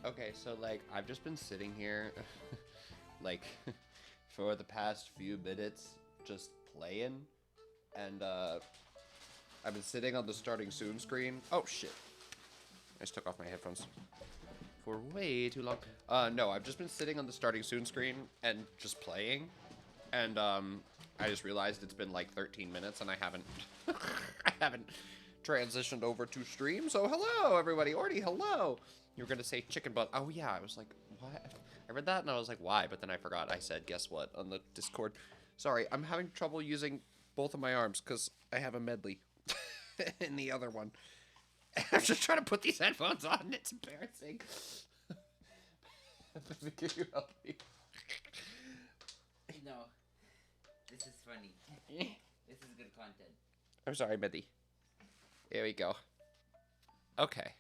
Okay, so like I've just been sitting here like for the past few minutes just playing and I've been sitting on the starting soon screen. Oh shit. I just took off my headphones for way too long. No, I've just been sitting on the starting soon screen and just playing. And I just realized it's been like 13 minutes and I haven't I haven't transitioned over to stream. So hello everybody. Orty, hello. You were gonna say chicken butt. Oh yeah, I was like, what? I read that and I was like, why? But then I forgot. I said, guess what, on the Discord. Sorry, I'm having trouble using both of my arms because I have a medley in the other one. I'm just trying to put these headphones on. It's embarrassing. Can you help me? No. This is funny. This is good content. I'm sorry, Medley. Here we go. Okay.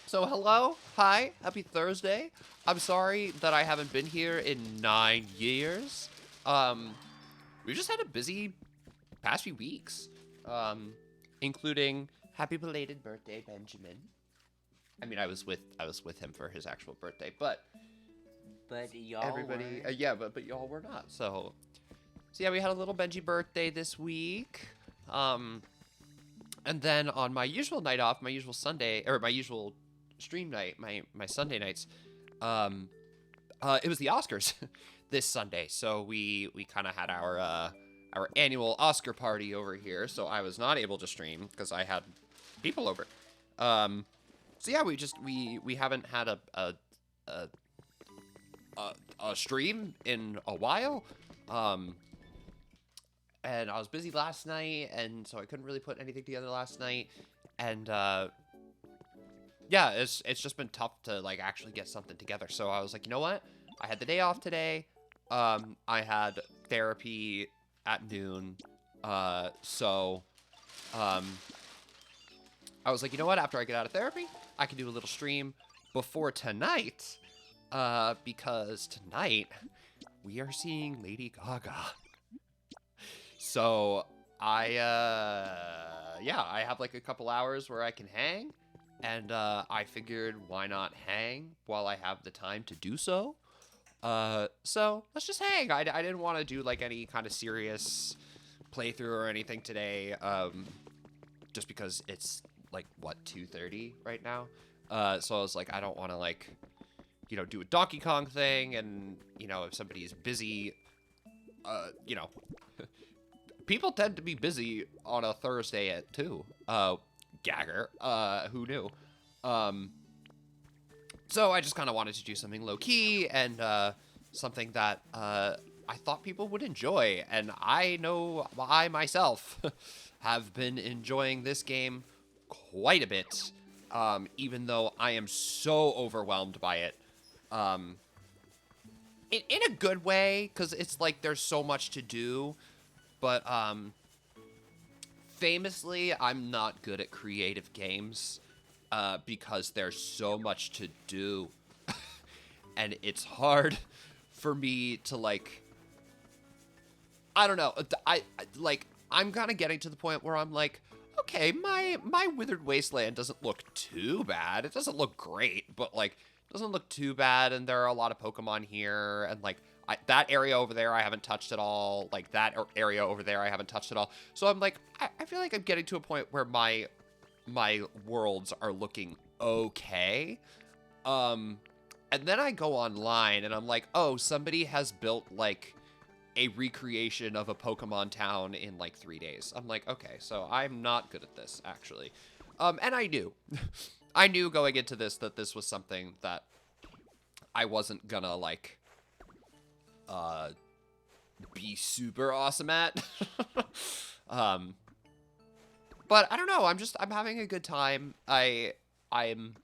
So hello, hi, happy Thursday. I'm sorry that I haven't been here in 9 years. We've just had a busy past few weeks, including happy belated birthday, Benjamin. I mean, I was with him for his actual birthday, but y'all everybody, were... yeah, but y'all were not. So yeah, we had a little Benji birthday this week. And then on my usual night off, my usual Sunday, or my usual stream night, my Sunday nights, it was the Oscars this Sunday. So we kind of had our annual Oscar party over here. So I was not able to stream because I had people over. So yeah, we haven't had a stream in a while. And I was busy last night, and so I couldn't really put anything together last night. And yeah, it's just been tough to like actually get something together. So I was like, you know what? I had the day off today. I had therapy at noon. So I was like, you know what? After I get out of therapy, I can do a little stream before tonight. Because tonight we are seeing Lady Gaga. So yeah, I have like a couple hours where I can hang, and I figured why not hang while I have the time to do so. So let's just hang. I didn't want to do like any kind of serious playthrough or anything today, just because it's like what 2:30 right now. So I was like, I don't want to like, you know, do a Donkey Kong thing, and you know, if somebody's busy, you know. People tend to be busy on a Thursday at 2. Gagger. Who knew? So I just kind of wanted to do something low-key and something that I thought people would enjoy. And I know I myself have been enjoying this game quite a bit, even though I am so overwhelmed by it. In a good way, because it's like there's so much to do. But, famously, I'm not good at creative games, because there's so much to do, and it's hard for me to, like, I don't know, I'm kind of getting to the point where I'm like, okay, my Withered Wasteland doesn't look too bad, it doesn't look great, but, like, it doesn't look too bad, and there are a lot of Pokemon here, and, like, that area over there I haven't touched at all. Like, that area over there I haven't touched at all. So I'm like, I feel like I'm getting to a point where my worlds are looking okay. And then I go online and I'm like, oh, somebody has built, like, a recreation of a Pokemon town in, like, 3 days. I'm like, okay, so I'm not good at this, actually. And I knew. I knew going into this that this was something that I wasn't gonna, like... be super awesome at. But I don't know, I'm having a good time. I'm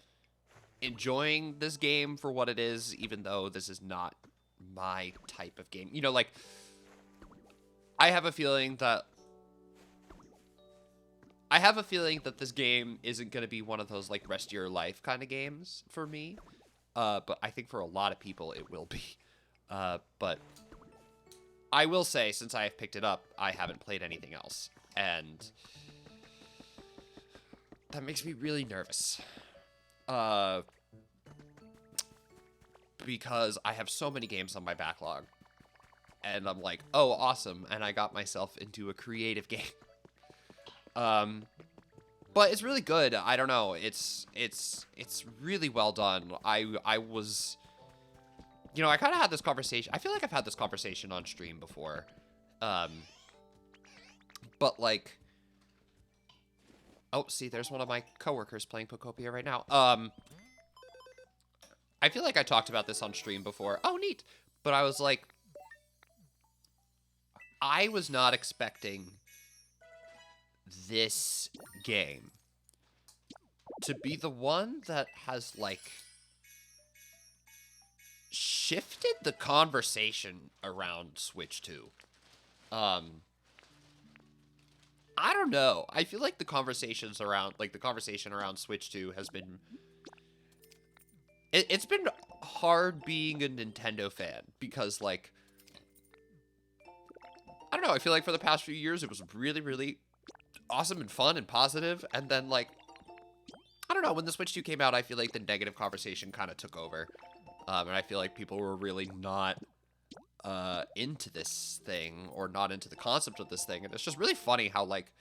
enjoying this game for what it is, even though this is not my type of game. You know, like, I have a feeling that this game isn't going to be one of those, like, rest of your life kind of games for me. But I think for a lot of people it will be. But I will say, since I have picked it up, I haven't played anything else. And that makes me really nervous. because I have so many games on my backlog. And I'm like, oh, awesome. And I got myself into a creative game. But it's really good. I don't know. It's really well done. I was, you know, I kind of had this conversation. I feel like I've had this conversation on stream before. But like, oh, see, there's one of my coworkers playing Pokopia right now. I feel like I talked about this on stream before. Oh, neat. But I was like, I was not expecting this game to be the one that has, like, shifted the conversation around Switch 2. I don't know. I feel like the conversation around Switch 2 has been... It's been hard being a Nintendo fan because, like... I don't know. I feel like for the past few years, it was really, really awesome and fun and positive. And then, like, I don't know. When the Switch 2 came out, I feel like the negative conversation kind of took over. And I feel like people were really not into this thing or not into the concept of this thing. And it's just really funny how, like,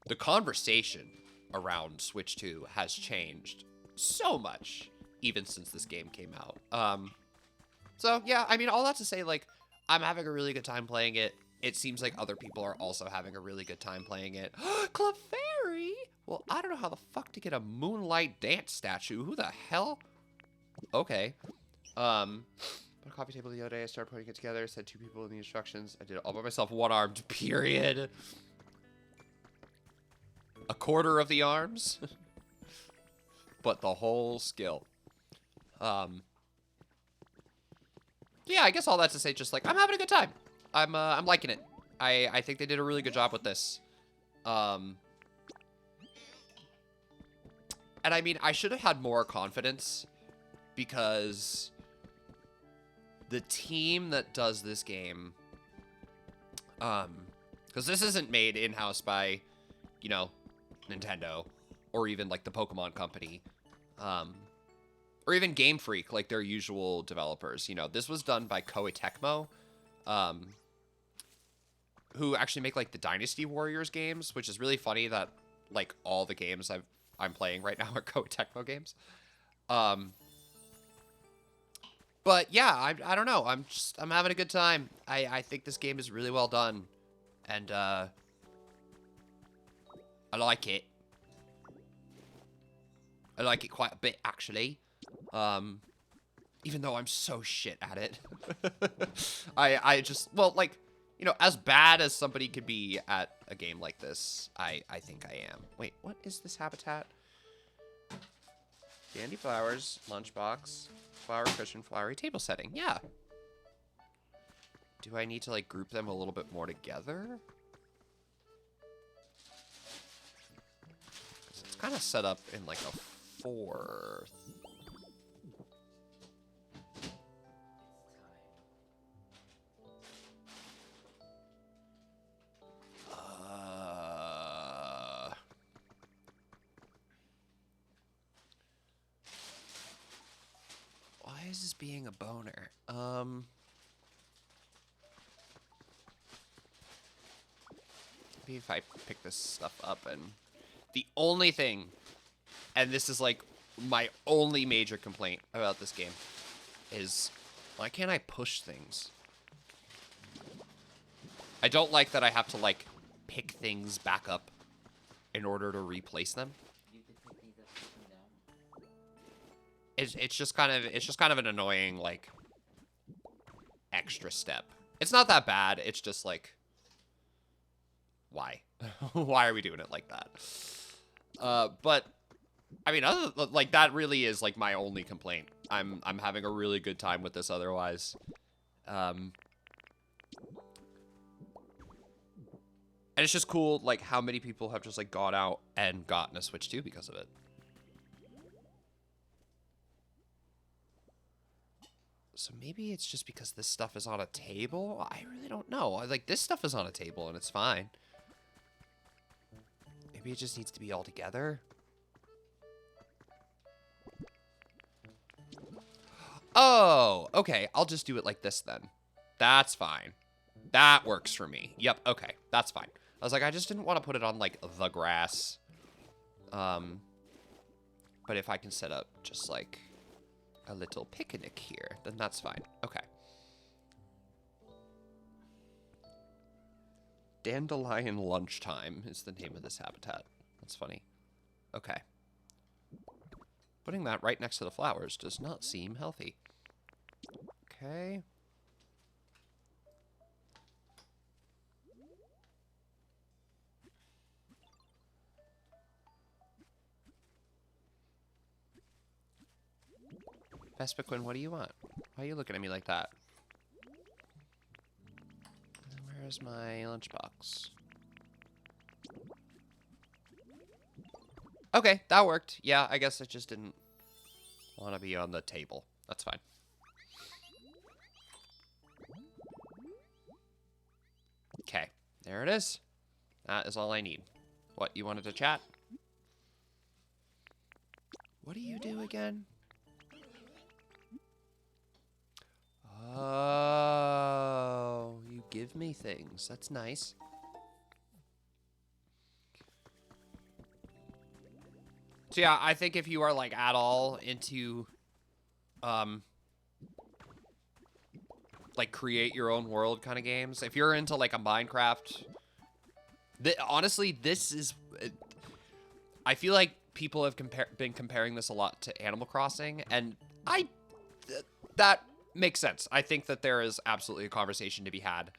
the conversation around Switch 2 has changed so much even since this game came out. So, yeah, I mean, all that to say, like, I'm having a really good time playing it. It seems like other people are also having a really good time playing it. Clefairy? Well, I don't know how the fuck to get a Moonlight Dance statue. Who the hell? Okay. Put a coffee table the other day. I started putting it together. Said 2 people in the instructions. I did it all by myself. 1-armed, period. A quarter of the arms. But the whole skill. Yeah, I guess all that to say, just like, I'm having a good time. I'm liking it. I think they did a really good job with this. And I mean, I should have had more confidence because the team that does this game, because this isn't made in-house by, you know, Nintendo or even like the Pokemon company, or even Game Freak, like their usual developers. You know, this was done by Koei Tecmo, who actually make like the Dynasty Warriors games, which is really funny that like all the games I'm playing right now are Koei Tecmo games. But yeah, I don't know. I'm having a good time. I think this game is really well done, and I like it. I like it quite a bit, actually. Even though I'm so shit at it. I just, well, like, you know, as bad as somebody could be at a game like this, I think I am. Wait, what is this habitat? Candy flowers, lunchbox, flower cushion, flowery table setting. Yeah. Do I need to, like, group them a little bit more together? It's kind of set up in, like, a 4. Why is this being a boner? Maybe if I pick this stuff up and... The only thing, and this is like my only major complaint about this game, is why can't I push things? I don't like that I have to like pick things back up in order to replace them. You can pick these up and down. It's just kind of an annoying like extra step. It's not that bad. It's just like, why? Why are we doing it like that? But I mean, like that really is like my only complaint. I'm having a really good time with this otherwise. And it's just cool, like, how many people have just, like, gone out and gotten a Switch 2 because of it. So maybe it's just because this stuff is on a table? I really don't know. Like, this stuff is on a table and it's fine. Maybe it just needs to be all together? Oh, okay. I'll just do it like this then. That's fine. That works for me. Yep, okay. That's fine. I was like, I just didn't want to put it on, like, the grass. But if I can set up just, like, a little picnic here, then that's fine. Okay. Dandelion Lunchtime is the name of this habitat. That's funny. Okay. Putting that right next to the flowers does not seem healthy. Okay. Vespiquen, what do you want? Why are you looking at me like that? Where's my lunchbox? Okay, that worked. Yeah, I guess I just didn't want to be on the table. That's fine. Okay, there it is. That is all I need. What, you wanted to chat? What do you do again? Oh, you give me things. That's nice. So yeah, I think if you are like at all into like create your own world kind of games, if you're into like a Minecraft, honestly, this is I feel like people have been comparing this a lot to Animal Crossing, and that makes sense. I think that there is absolutely a conversation to be had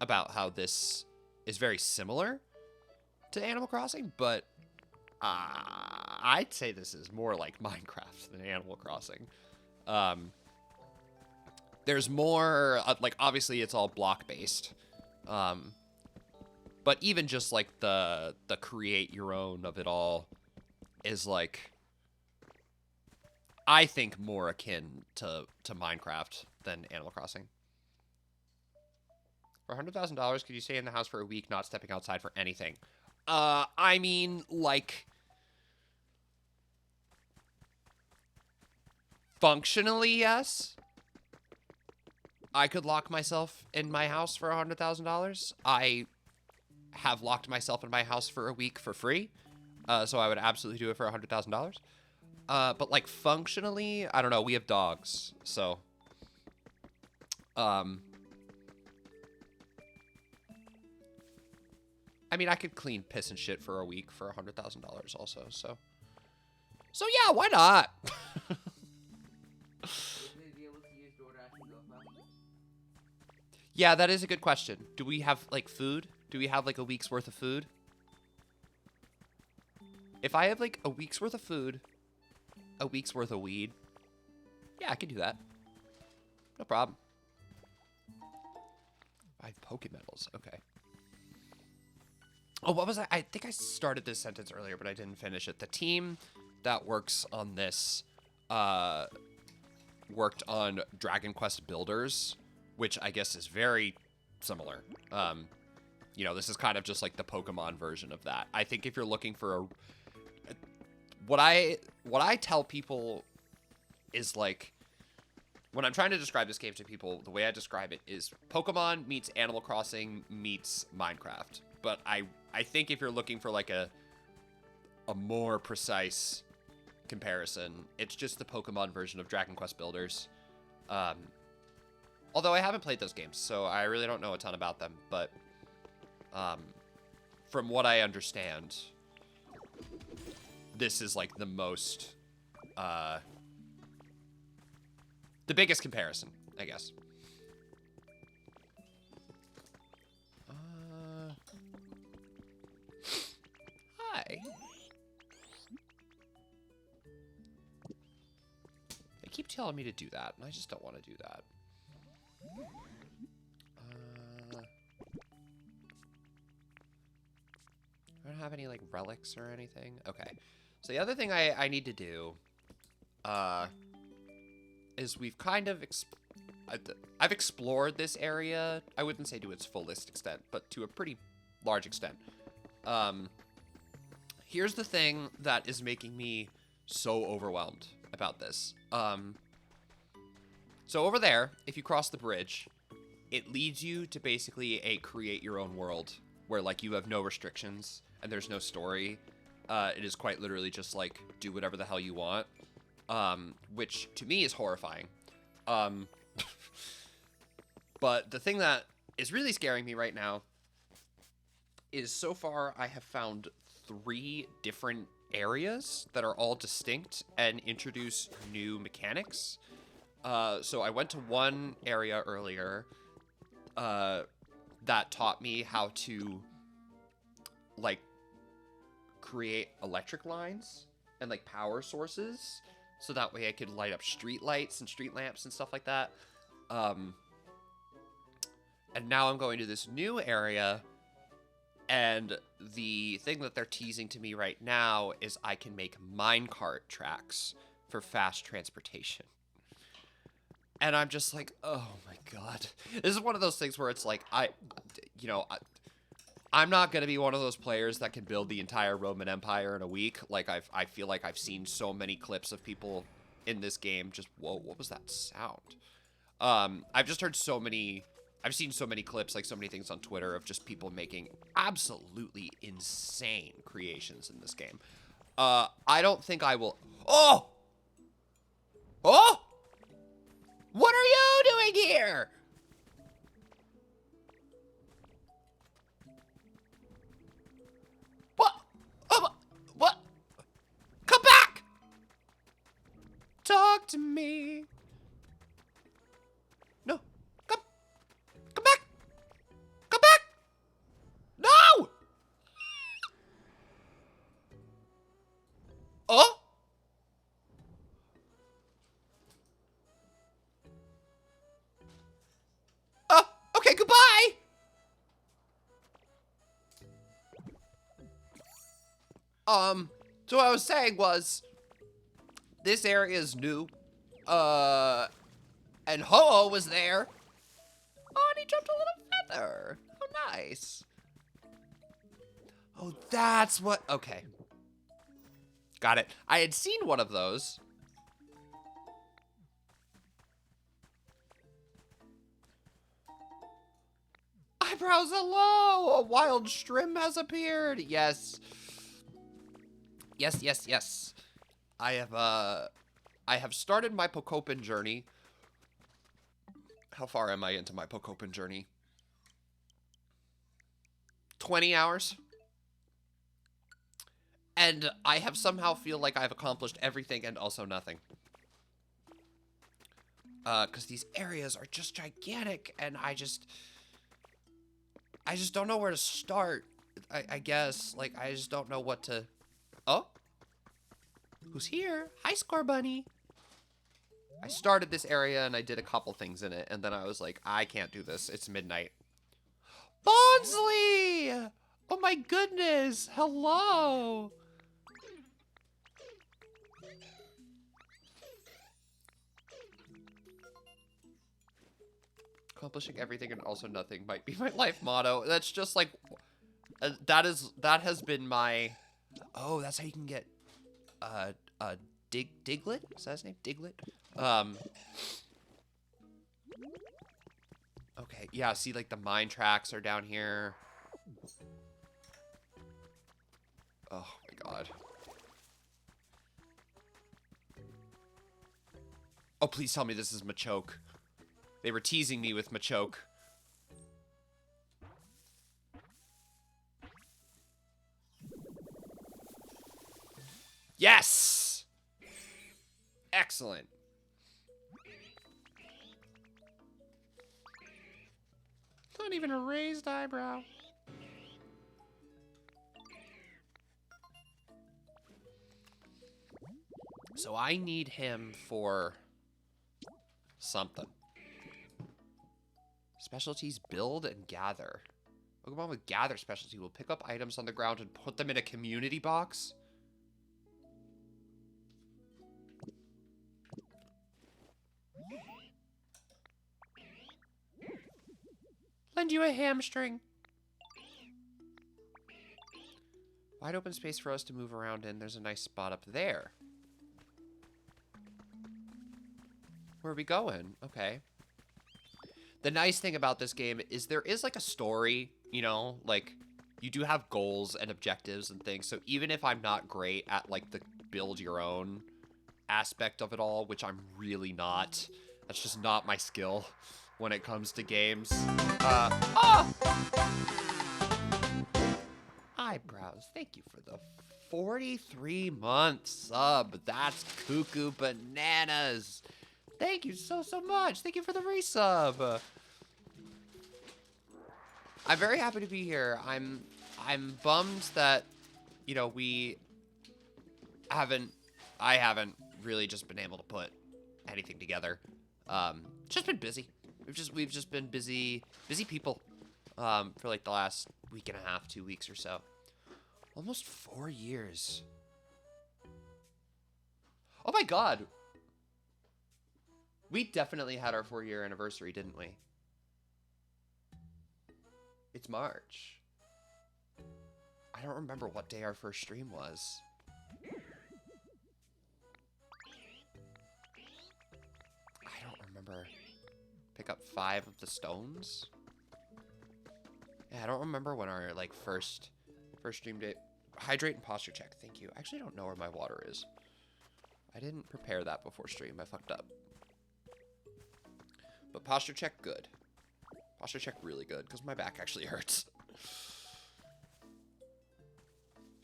about how this is very similar to Animal Crossing, but I'd say this is more like Minecraft than Animal Crossing. There's more, like, obviously it's all block-based, but even just, like, the create your own of it all is, like, I think more akin to Minecraft than Animal Crossing. For $100,000, could you stay in the house for a week, not stepping outside for anything? I mean, like, functionally, yes. I could lock myself in my house for $100,000. I have locked myself in my house for a week for free, so I would absolutely do it for $100,000. But, like, functionally, I don't know, we have dogs, so, I mean, I could clean piss and shit for a week for $100,000 also, so yeah, why not? Yeah, that is a good question. Do we have, like, food? Do we have, like, a week's worth of food? If I have, like, a week's worth of food, a week's worth of weed, yeah, I could do that. No problem. 5 Pokemetals, okay. Oh, what was I think I started this sentence earlier, but I didn't finish it. The team that works on this, worked on Dragon Quest Builders, which I guess is very similar. You know, this is kind of just like the Pokemon version of that. I think if you're looking for what I tell people is, like, when I'm trying to describe this game to people, the way I describe it is Pokemon meets Animal Crossing meets Minecraft. But I think if you're looking for, like, a more precise comparison, it's just the Pokemon version of Dragon Quest Builders. Although I haven't played those games, so I really don't know a ton about them. But from what I understand, this is, like, the most, the biggest comparison, I guess. Hi. They keep telling me to do that, and I just don't want to do that. I don't have any, like, relics or anything. Okay. So the other thing I need to do, is we've kind of, I've explored this area. I wouldn't say to its fullest extent, but to a pretty large extent. Here's the thing that is making me so overwhelmed about this. So over there, if you cross the bridge, it leads you to basically a create your own world where like you have no restrictions and there's no story. It is quite literally just like do whatever the hell you want, which to me is horrifying. But the thing that is really scaring me right now is so far I have found 3 different areas that are all distinct and introduce new mechanics. So I went to one area earlier that taught me how to like create electric lines and like power sources so that way I could light up street lights and street lamps and stuff like that. And now I'm going to this new area, and the thing that they're teasing to me right now is I can make minecart tracks for fast transportation. And I'm just like, oh my god. This is one of those things where it's like, I'm not going to be one of those players that can build the entire Roman Empire in a week. Like, I feel like I've seen so many clips of people in this game just, whoa, what was that sound? I've just heard so many... I've seen so many clips, like so many things on Twitter of just people making absolutely insane creations in this game. I don't think I will... Oh! Oh! What are you doing here? What? What? Come back! Talk to me. No. Come back! Come back! No! Oh? Okay, goodbye! So what I was saying was, this area is new. And Ho-Oh was there. Oh, and he jumped a little feather. Oh, nice. Oh, that's what... Okay. Got it. I had seen one of those. Eyebrows hello! A wild shrimp has appeared. Yes. Yes, yes, yes. I have started my Pokopan journey. How far am I into my Pokopan journey? 20 hours. And I have somehow feel like I've accomplished everything and also nothing. Because these areas are just gigantic, and I just don't know where to start. I guess, like, I just don't know what to... Oh? Who's here? Hi, Score Bunny. I started this area, and I did a couple things in it, and then I was like, I can't do this. It's midnight. Bonsley! Oh my goodness! Hello! Accomplishing everything and also nothing might be my life motto. That's just like... that has been my... Oh, that's how you can get... Diglett? Is that his name? Diglett? Okay, yeah, see, like, the mine tracks are down here. Oh, my God. Oh, please tell me this is Machoke. They were teasing me with Machoke. Yes! Excellent. Not even a raised eyebrow. So I need him for something. Specialties build and gather. Pokemon with gather specialty will pick up items on the ground and put them in a community box. Lend you a hamstring. Wide open space for us to move around in. There's a nice spot up there. Where are we going? Okay. The nice thing about this game is there is like a story, you know, like you do have goals and objectives and things. So even if I'm not great at like the build your own aspect of it all, which I'm really not, that's just not my skill when it comes to games. Eyebrows, thank you for the 43-month sub. That's cuckoo bananas. Thank you so much. Thank you for the resub. I'm very happy to be here. I'm bummed that, you know, I haven't really just been able to put anything together. Just been busy. We've just been busy people for like the last week and a half, 2 weeks or so. Almost 4 years. Oh my god. We definitely had our 4-year anniversary, didn't we? It's March. I don't remember what day our first stream was. I don't remember. Pick up 5 of the stones? Yeah, I don't remember when our like first stream date. Hydrate and posture check. Thank you. I actually don't know where my water is. I didn't prepare that before stream. I fucked up. But posture check, good. Posture check really good, because my back actually hurts.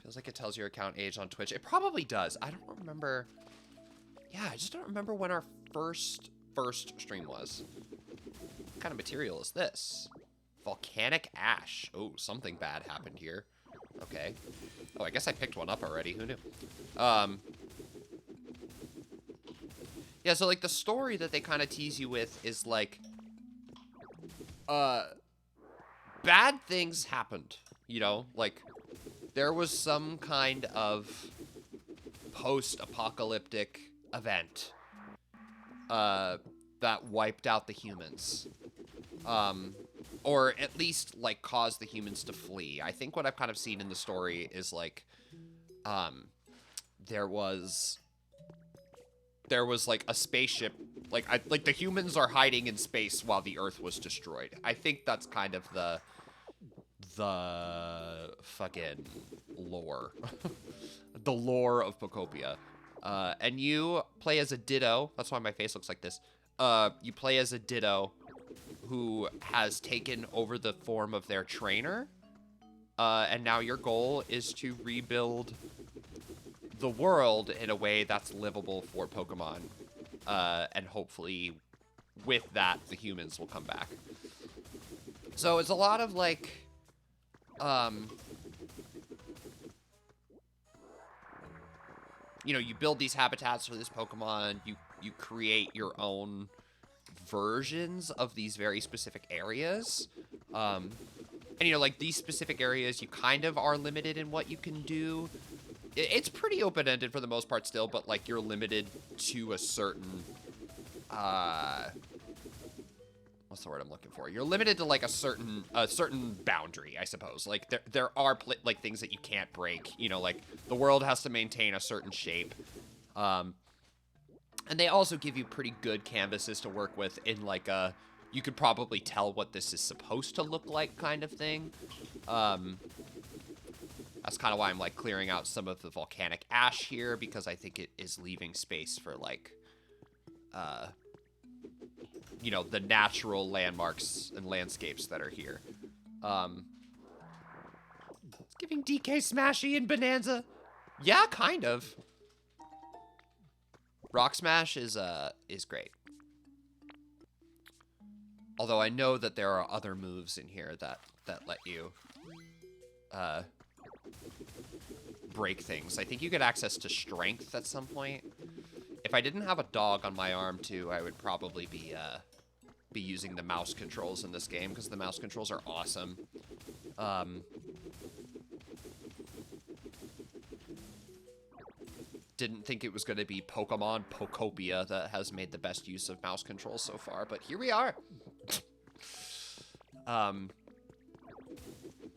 Feels like it tells your account age on Twitch. It probably does. I don't remember. Yeah, I just don't remember when our first stream was. What kind of material is this? Volcanic ash. Oh, something bad happened here. Okay. Oh, I guess I picked one up already. Who knew? Yeah, so, like, the story that they kind of tease you with is, like, bad things happened, you know? Like, there was some kind of post-apocalyptic event, that wiped out the humans. Or at least, like, caused the humans to flee. I think what I've kind of seen in the story is, like, there was like a spaceship, like the humans are hiding in space while the Earth was destroyed. I think that's kind of the fucking lore, the lore of Pokopia. And you play as a Ditto. That's why my face looks like this. You play as a Ditto who has taken over the form of their trainer. And now your goal is to rebuild the world in a way that's livable for Pokemon. And hopefully with that, the humans will come back. So it's a lot of like, you know, you build these habitats for this Pokemon, you create your own versions of these very specific areas. And you know, like these specific areas, you kind of are limited in what you can do. It's pretty open-ended for the most part still, but like you're limited to a certain, what's the word I'm looking for? You're limited to like a certain boundary, I suppose. Like there are like things that you can't break. You know, like the world has to maintain a certain shape. And they also give you pretty good canvases to work with in like a, you could probably tell what this is supposed to look like kind of thing. That's kind of why I'm like clearing out some of the volcanic ash here, because I think it is leaving space for like, you know, the natural landmarks and landscapes that are here. It's giving DK Smashy and Bonanza. Yeah, kind of. Rock Smash is great. Although I know that there are other moves in here that let you break things. I think you get access to strength at some point. If I didn't have a dog on my arm too, I would probably be using the mouse controls in this game, because the mouse controls are awesome. Didn't think it was going to be Pokémon Pokopia that has made the best use of mouse controls so far, but here we are.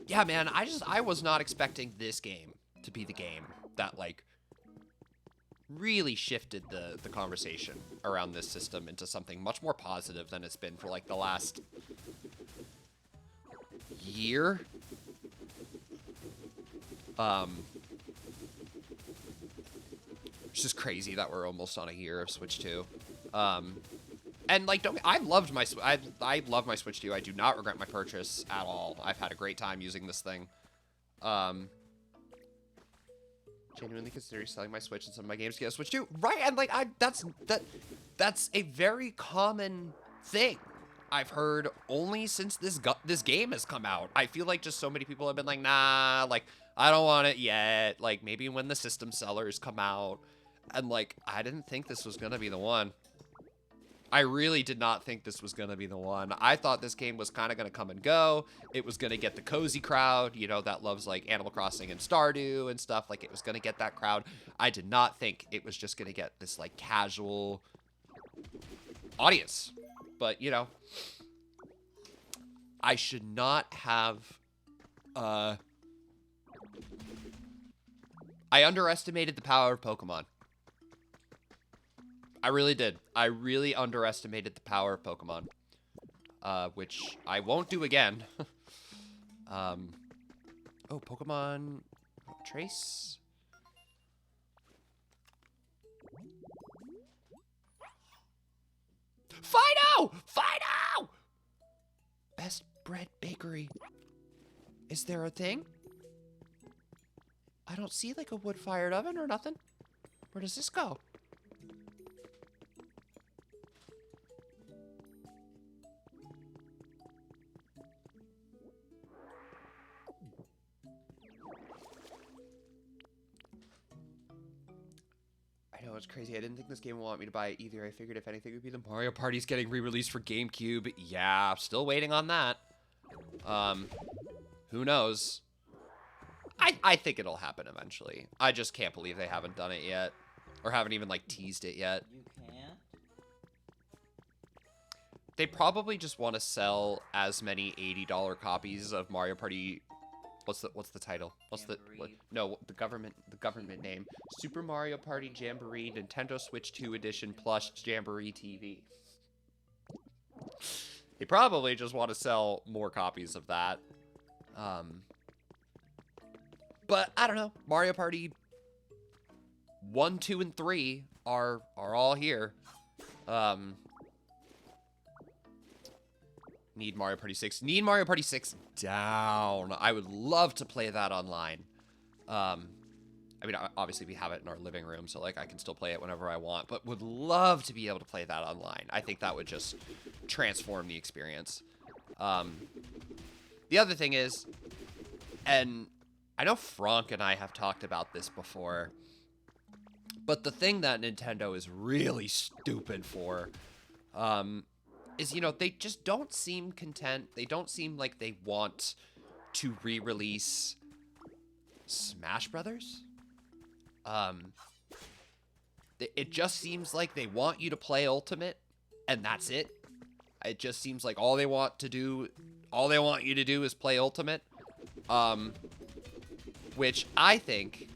Yeah, man, I was not expecting this game to be the game that, like, really shifted the conversation around this system into something much more positive than it's been for like the last year. It's just crazy that we're almost on a year of Switch 2. And like, I love my Switch 2. I do not regret my purchase at all. I've had a great time using this thing. Genuinely considering selling my Switch and some of my games to get a Switch 2. Right, and like that's a very common thing I've heard only since this game has come out. I feel like just so many people have been like, nah, like I don't want it yet. Like maybe when the system sellers come out. And like I didn't think this was gonna be the one. I really did not think this was going to be the one. I thought this game was kind of going to come and go. It was going to get the cozy crowd, you know, that loves like Animal Crossing and Stardew and stuff. Like it was going to get that crowd. I did not think it was just going to get this like casual audience. But, you know, I should not have, I underestimated the power of Pokemon. I really did. I really underestimated the power of Pokemon, which I won't do again. Oh, Pokemon Trace? Fido! Fido! Best bread bakery. Is there a thing? I don't see like a wood-fired oven or nothing. Where does this go? It's crazy. I didn't think this game would want me to buy it either. I figured if anything, it would be the Mario Party's getting re-released for GameCube. Yeah, still waiting on that. Who knows? I think it'll happen eventually. I just can't believe they haven't done it yet. Or haven't even, like, teased it yet. You can't? They probably just want to sell as many $80 copies of Mario Party... What's the title? The government name. Super Mario Party Jamboree Nintendo Switch 2 Edition plus Jamboree TV. They probably just want to sell more copies of that. But I don't know. Mario Party 1, 2, and 3 are all here. Need Mario Party 6. Need Mario Party 6 down. I would love to play that online. I mean, obviously we have it in our living room, so like I can still play it whenever I want, but would love to be able to play that online. I think that would just transform the experience. The other thing is, and I know Frank and I have talked about this before, but the thing that Nintendo is really stupid for, is, you know, they just don't seem content. They don't seem like they want to re-release Smash Brothers. It just seems like they want you to play Ultimate, and that's it. It just seems like all they want you to do is play Ultimate. Which I think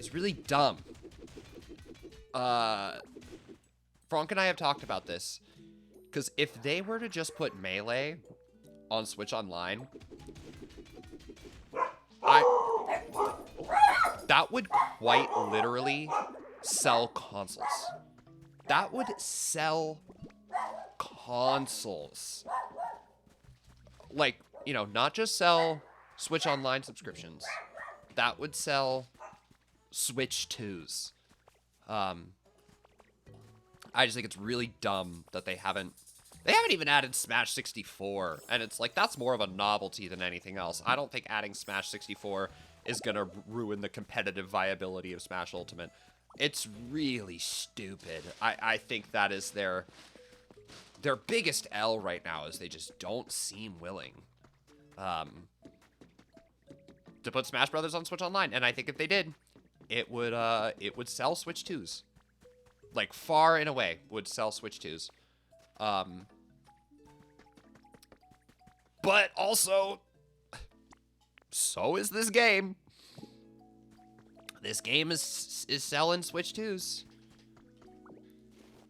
is really dumb. Frank and I have talked about this. Because if they were to just put Melee on Switch Online, that would quite literally sell consoles. That would sell consoles. Like, you know, not just sell Switch Online subscriptions. That would sell Switch 2s. I just think it's really dumb that they haven't even added Smash 64, and it's like, that's more of a novelty than anything else. I don't think adding Smash 64 is gonna ruin the competitive viability of Smash Ultimate. It's really stupid. I think that is their biggest L right now, is they just don't seem willing to put Smash Brothers on Switch Online, and I think if they did, it would sell Switch 2s. Like, far and away would sell Switch 2s. But also, so is this game. This game is selling Switch 2s.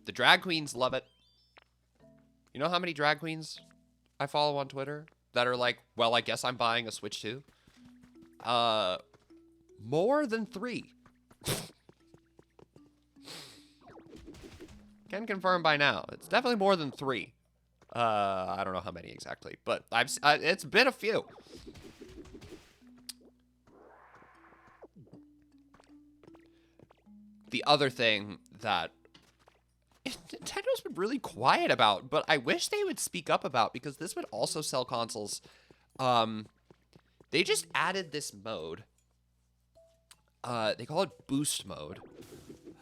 The drag queens love it. You know how many drag queens I follow on Twitter that are like, well, I guess I'm buying a Switch 2? More than 3. Can confirm by now. It's definitely more than 3. I don't know how many exactly, but it's been a few. The other thing that Nintendo's been really quiet about, but I wish they would speak up about, because this would also sell consoles. They just added this mode. They call it boost mode.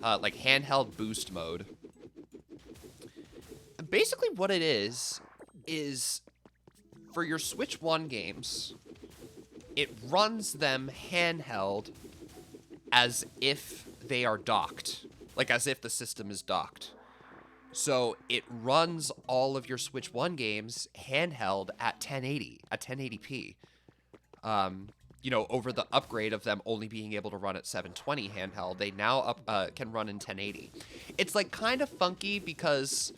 Like handheld boost mode. Basically what it is for your Switch 1 games, it runs them handheld as if they are docked. Like as if the system is docked. So it runs all of your Switch 1 games handheld at 1080, at 1080p. You know, over the upgrade of them only being able to run at 720 handheld, they now can run in 1080. It's like kind of funky because,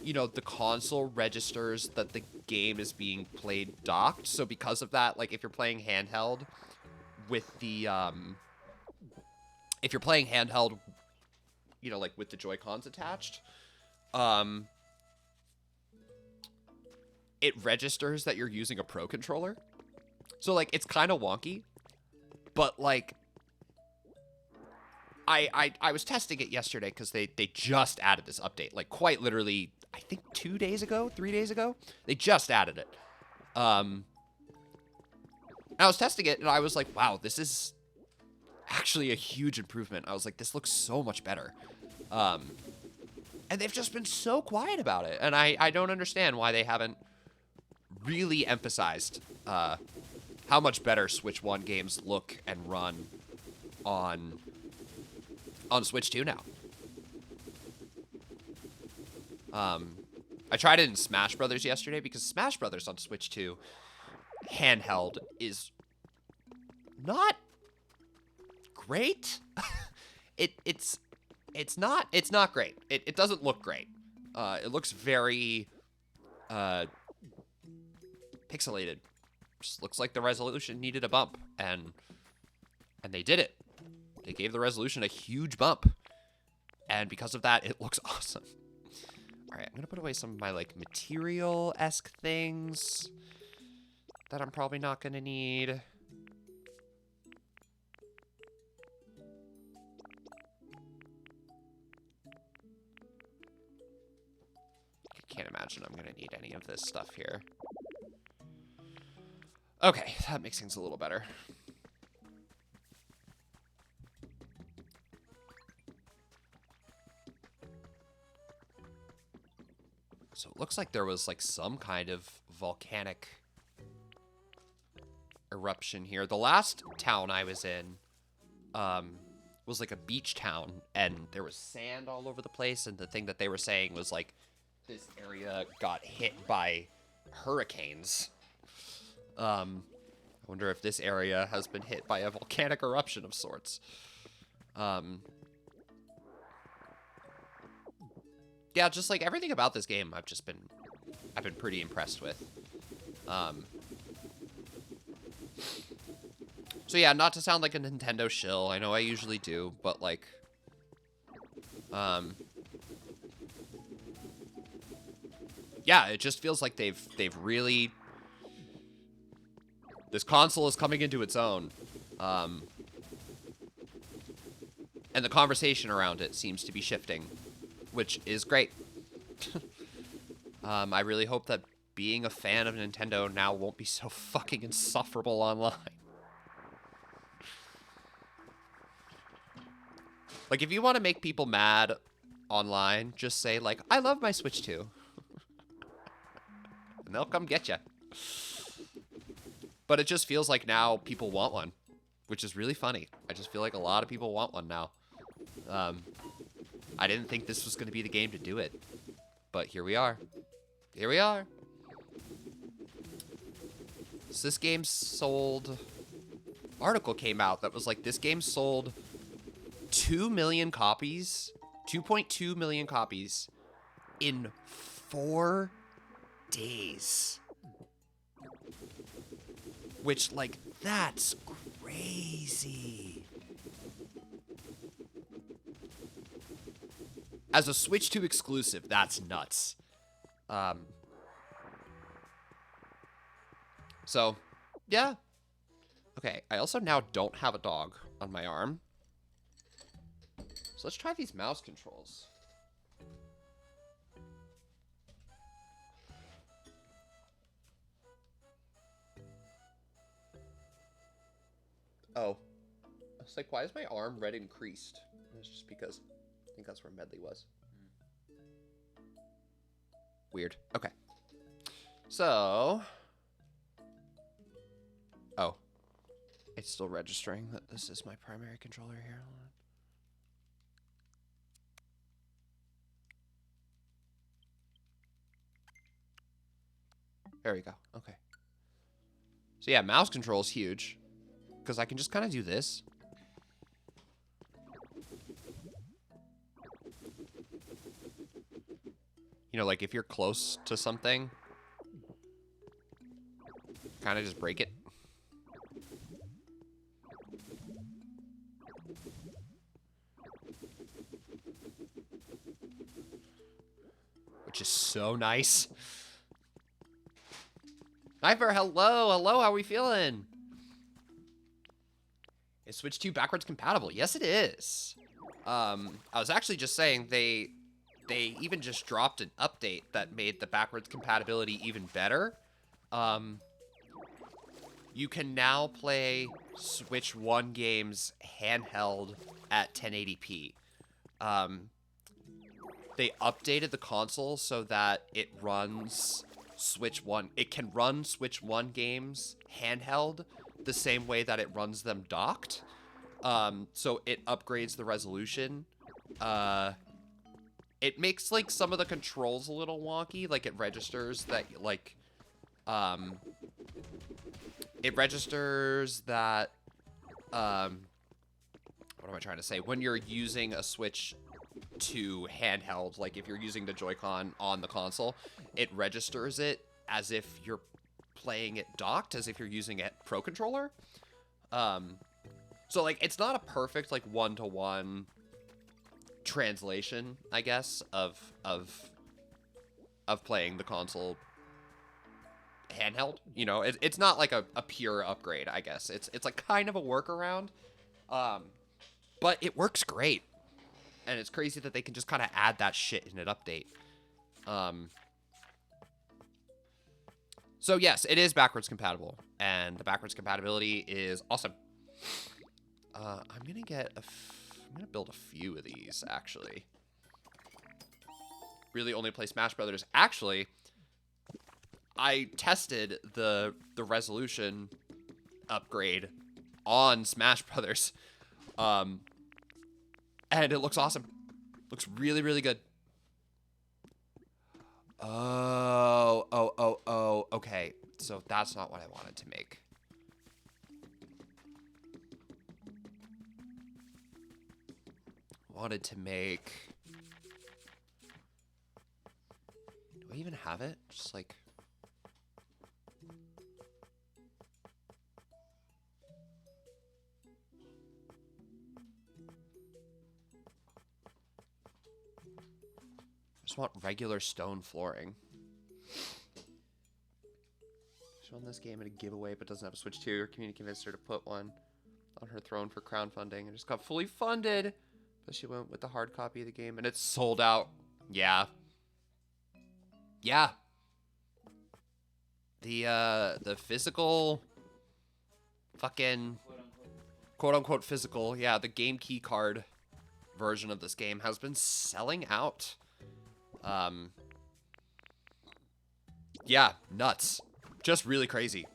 you know, the console registers that the game is being played docked. So because of that, like if you're playing handheld with the, if you're playing handheld, you know, like with the Joy-Cons attached, it registers that you're using a Pro controller. So, like, it's kind of wonky, but, like, I was testing it yesterday because they just added this update, like, quite literally, I think 2 days ago, 3 days ago, they just added it. And I was testing it, and I was like, wow, this is actually a huge improvement. I was like, this looks so much better. And they've just been so quiet about it, and I don't understand why they haven't really emphasized, how much better Switch 1 games look and run on Switch 2 now. I tried it in Smash Brothers yesterday because Smash Brothers on Switch 2 handheld is not great. It's not great. It doesn't look great. It looks very pixelated. Just looks like the resolution needed a bump, and they did it. They gave the resolution a huge bump, and because of that, it looks awesome. All right, I'm gonna put away some of my like material-esque things that I'm probably not gonna need. I can't imagine I'm gonna need any of this stuff here. Okay, that makes things a little better. So it looks like there was like some kind of volcanic eruption here. The last town I was in was like a beach town, and there was sand all over the place, and the thing that they were saying was like this area got hit by hurricanes. I wonder if this area has been hit by a volcanic eruption of sorts. Yeah, just like everything about this game, I've been pretty impressed with. So yeah, not to sound like a Nintendo shill, I know I usually do, but like, yeah, it just feels like they've really, this console is coming into its own, and the conversation around it seems to be shifting, which is great. I really hope that being a fan of Nintendo now won't be so fucking insufferable online. Like, if you want to make people mad online, just say, like, I love my Switch 2. And they'll come get you. But it just feels like now people want one, which is really funny. I just feel like a lot of people want one now. I didn't think this was going to be the game to do it. But here we are. Here we are. So this game sold article came out that was like, this game sold 2 million copies, 2.2 million copies in 4 days. Which, like, that's crazy. As a Switch 2 exclusive, that's nuts. So, yeah. Okay, I also now don't have a dog on my arm. So let's try these mouse controls. Oh. I was like, why is my arm red and creased? It's just because I think that's where Medley was. Weird. Okay. So. Oh. It's still registering that this is my primary controller here. Hold on. There we go. Okay. So yeah, mouse control is huge. Because I can just kind of do this. You know, like if you're close to something, kind of just break it. Which is so nice. Ivor, hello, hello, how are we feeling? Is Switch 2 backwards compatible? Yes, it is. I was actually just saying they even just dropped an update that made the backwards compatibility even better. You can now play Switch 1 games handheld at 1080p. They updated the console so that it runs Switch 1. It can run Switch 1 games handheld the same way that it runs them docked. So it upgrades the resolution. It makes, like, some of the controls a little wonky. Like, it registers that, like, it registers that, what am I trying to say? When you're using a Switch 2 handheld, like, if you're using the Joy-Con on the console, it registers it as if you're playing it docked, as if you're using a Pro Controller. So, like, it's not a perfect, like, one-to-one translation, I guess, of playing the console handheld. You know, it's not like a pure upgrade, I guess. It's like kind of a workaround, but it works great, and it's crazy that they can just kind of add that shit in an update. So yes, it is backwards compatible, and the backwards compatibility is awesome. I'm gonna build a few of these, actually. Really only play Smash Brothers. Actually, I tested the resolution upgrade on Smash Brothers. And it looks awesome. Looks really, really good. Oh, okay. So that's not what I wanted to make. Wanted to make... Do I even have it? Just like... Just want regular stone flooring. Shown this game at a giveaway, but doesn't have a Switch 2. Her community convinced her to put one on her throne for crowdfunding and just got fully funded. But she went with the hard copy of the game and it's sold out. Yeah. Yeah. The physical fucking quote unquote physical, yeah, the game key card version of this game has been selling out. Yeah, nuts. Just really crazy.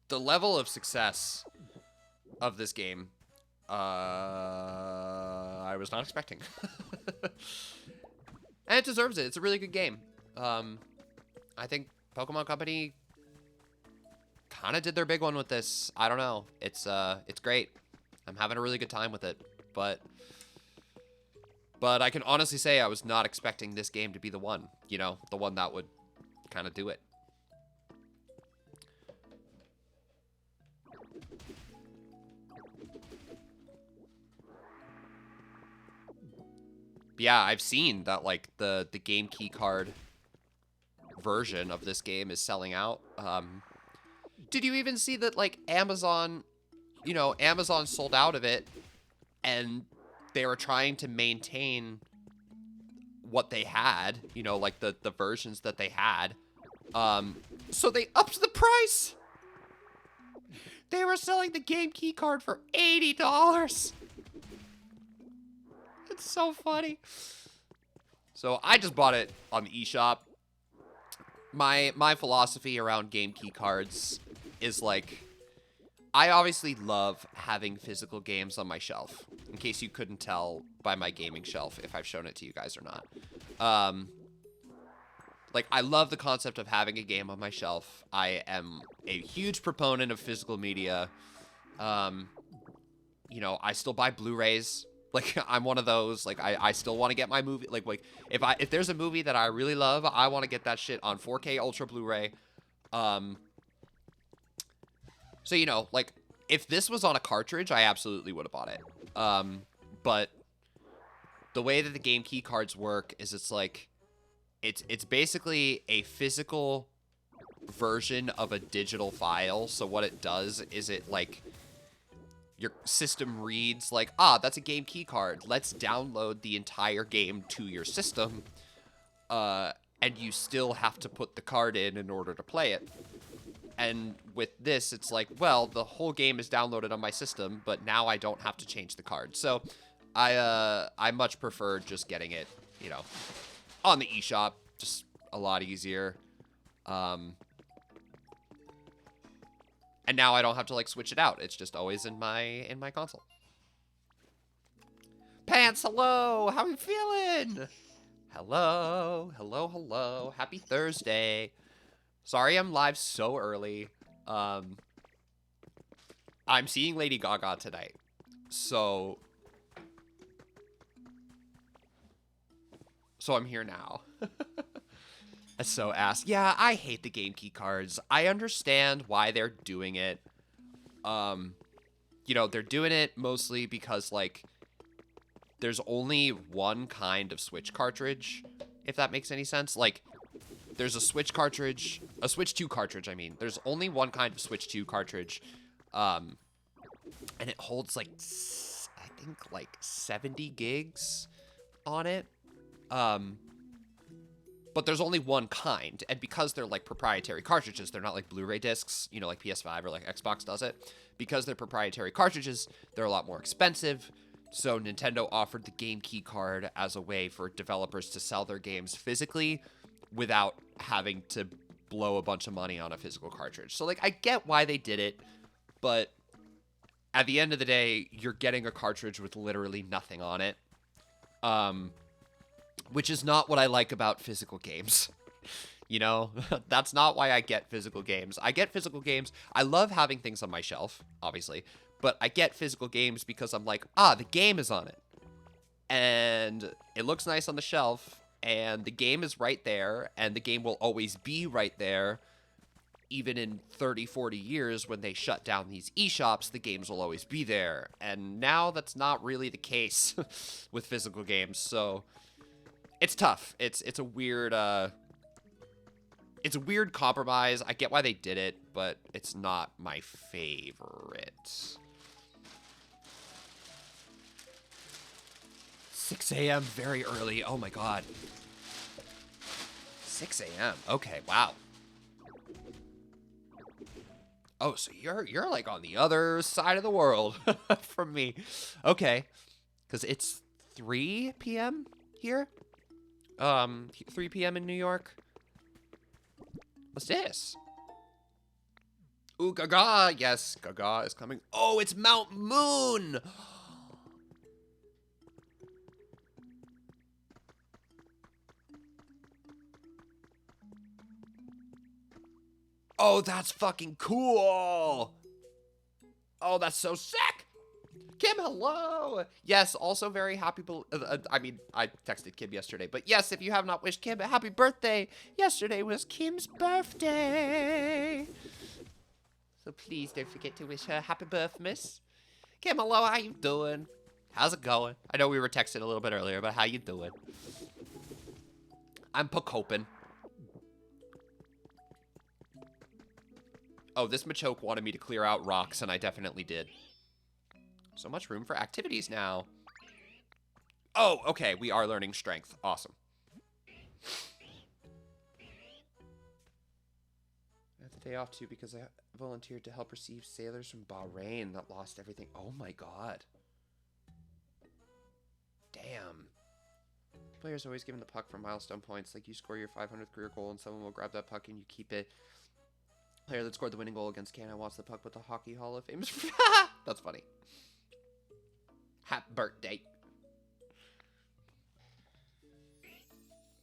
The level of success of this game, I was not expecting. And it deserves it. It's a really good game. I think Pokemon Company kind of did their big one with this. I don't know. It's great. I'm having a really good time with it. But I can honestly say I was not expecting this game to be the one, you know, the one that would kind of do it. But yeah, I've seen that, like, the game key card version of this game is selling out. Did you even see that, like, Amazon, you know, Amazon sold out of it, and they were trying to maintain what they had, you know, like the versions that they had. So they upped the price. They were selling the game key card for $80. It's so funny. So I just bought it on the eShop. My philosophy around game key cards is, like, I obviously love having physical games on my shelf, in case you couldn't tell by my gaming shelf if I've shown it to you guys or not. Like, I love the concept of having a game on my shelf. I am a huge proponent of physical media. You know, I still buy Blu-rays. Like, I'm one of those. Like, I still want to get my movie. Like, if there's a movie that I really love, I want to get that shit on 4K Ultra Blu-ray. So, you know, like, if this was on a cartridge, I absolutely would have bought it. But the way that the game key cards work is it's like, it's basically a physical version of a digital file. So what it does is it, like, your system reads, like, that's a game key card. Let's download the entire game to your system. And you still have to put the card in order to play it. And with this, it's like, well, the whole game is downloaded on my system, but now I don't have to change the card. So I much prefer just getting it, you know, on the eShop. Just a lot easier. And now I don't have to, like, switch it out. It's just always in my console. Pants, hello. How you feeling? Hello, hello, hello. Happy Thursday. Sorry I'm live so early. I'm seeing Lady Gaga tonight. So I'm here now. So ass. Yeah, I hate the game key cards. I understand why they're doing it. You know, they're doing it mostly because, like, there's only one kind of Switch cartridge, if that makes any sense. Like, there's a Switch cartridge, a Switch 2 cartridge, I mean. There's only one kind of Switch 2 cartridge, and it holds, like, I think, like, 70 gigs on it. But there's only one kind, and because they're, like, proprietary cartridges, they're not like Blu-ray discs, you know, like PS5 or like Xbox does it. Because they're proprietary cartridges, they're a lot more expensive. So Nintendo offered the game key card as a way for developers to sell their games physically without having to blow a bunch of money on a physical cartridge. So, like, I get why they did it, but at the end of the day, you're getting a cartridge with literally nothing on it. Which is not what I like about physical games. You know, that's not why I get physical games. I get physical games. I love having things on my shelf, obviously, but I get physical games because I'm like, the game is on it. And it looks nice on the shelf, and the game is right there, and the game will always be right there. Even in 30, 40 years, when they shut down these eShops, the games will always be there. And now that's not really the case with physical games, so it's tough. It's a weird compromise. I get why they did it, but it's not my favorite. 6 a.m. very early. Oh my god. 6 a.m. Okay, wow. Oh, so you're like on the other side of the world from me. Okay. Cuz it's 3 p.m. here. 3 p.m. in New York. What's this? Ooh, Gaga. Yes, Gaga is coming. Oh, it's Mount Moon. Oh, that's fucking cool. Oh, that's so sick. Kim, hello. Yes, also very happy. I mean, I texted Kim yesterday, but yes, if you have not wished Kim a happy birthday, yesterday was Kim's birthday. So please don't forget to wish her happy birthmas. Kim, hello, how you doing? How's it going? I know we were texting a little bit earlier, but how you doing? I'm Pokopin. Oh, this Machoke wanted me to clear out rocks, and I definitely did. So much room for activities now. Oh, okay, we are learning strength. Awesome. I had the day off, too, because I volunteered to help receive sailors from Bahrain that lost everything. Oh, my God. Damn. Players always given the puck for milestone points. Like, you score your 500th career goal, and someone will grab that puck, and you keep it. Player that scored the winning goal against Canada wants the puck with the Hockey Hall of Fame. That's funny. Happy birthday.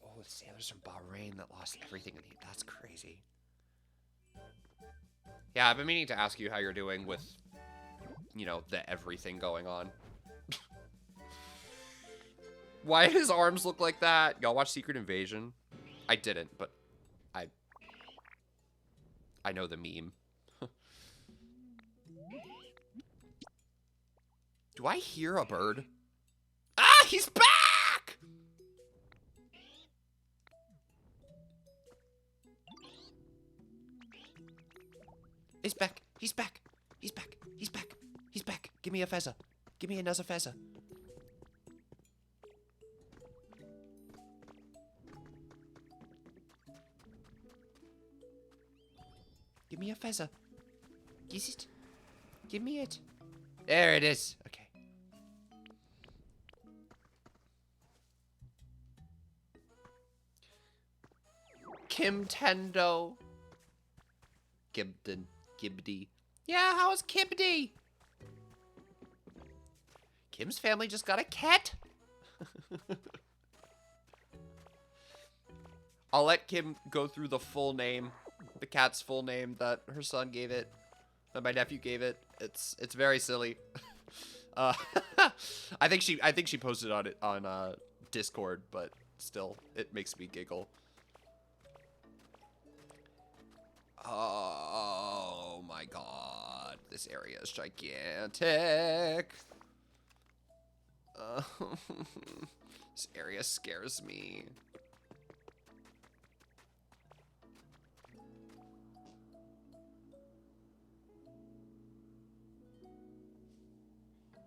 Oh, the sailors from Bahrain that lost everything. That's crazy. Yeah, I've been meaning to ask you how you're doing with, you know, the everything going on. Why his arms look like that? Y'all watch Secret Invasion? I didn't, but I know the meme. Do I hear a bird? Ah, he's back! He's back. He's back. He's back. He's back. He's back. Give me a feather. Give me another feather. Give me a feather. Is it? Give me it. There it is. Okay. Kim Tendo. Gibden. Gibdy. Yeah, how's Kibdy? Kim's family just got a cat. I'll let Kim go through the full name, the cat's full name that her son gave it, that my nephew gave it. It's very silly. I think she posted on it on Discord, but still, it makes me giggle. Oh my god, this area is gigantic. This area scares me.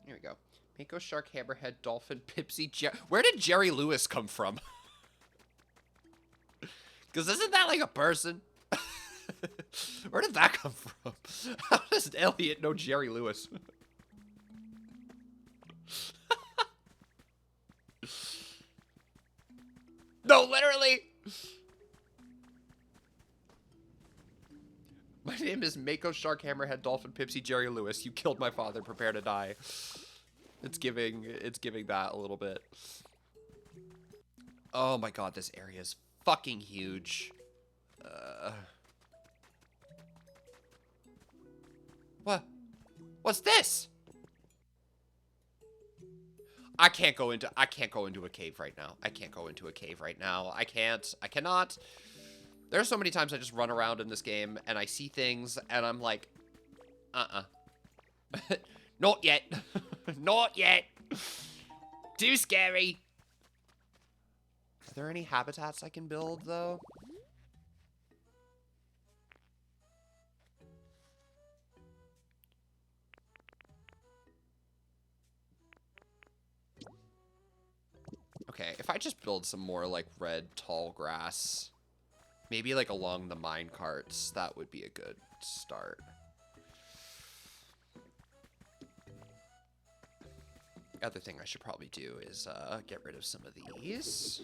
Here we go. Mako, Shark, Hammerhead, Dolphin, Pipsy, Where did Jerry Lewis come from? Because isn't that like a person? Where did that come from? How does Elliot know Jerry Lewis? No, literally! My name is Mako, Shark, Hammerhead, Dolphin, Pipsy, Jerry Lewis. You killed my father, prepare to die. It's giving that a little bit. Oh my god, this area is fucking huge. What? What's this? I can't go into a cave right now. I can't go into a cave right now. I cannot. There's so many times I just run around in this game and I see things and I'm like, not yet. Not yet. Too scary. Are there any habitats I can build though? Okay, if I just build some more, like, red tall grass, maybe, like, along the mine carts, that would be a good start. The other thing I should probably do is, get rid of some of these.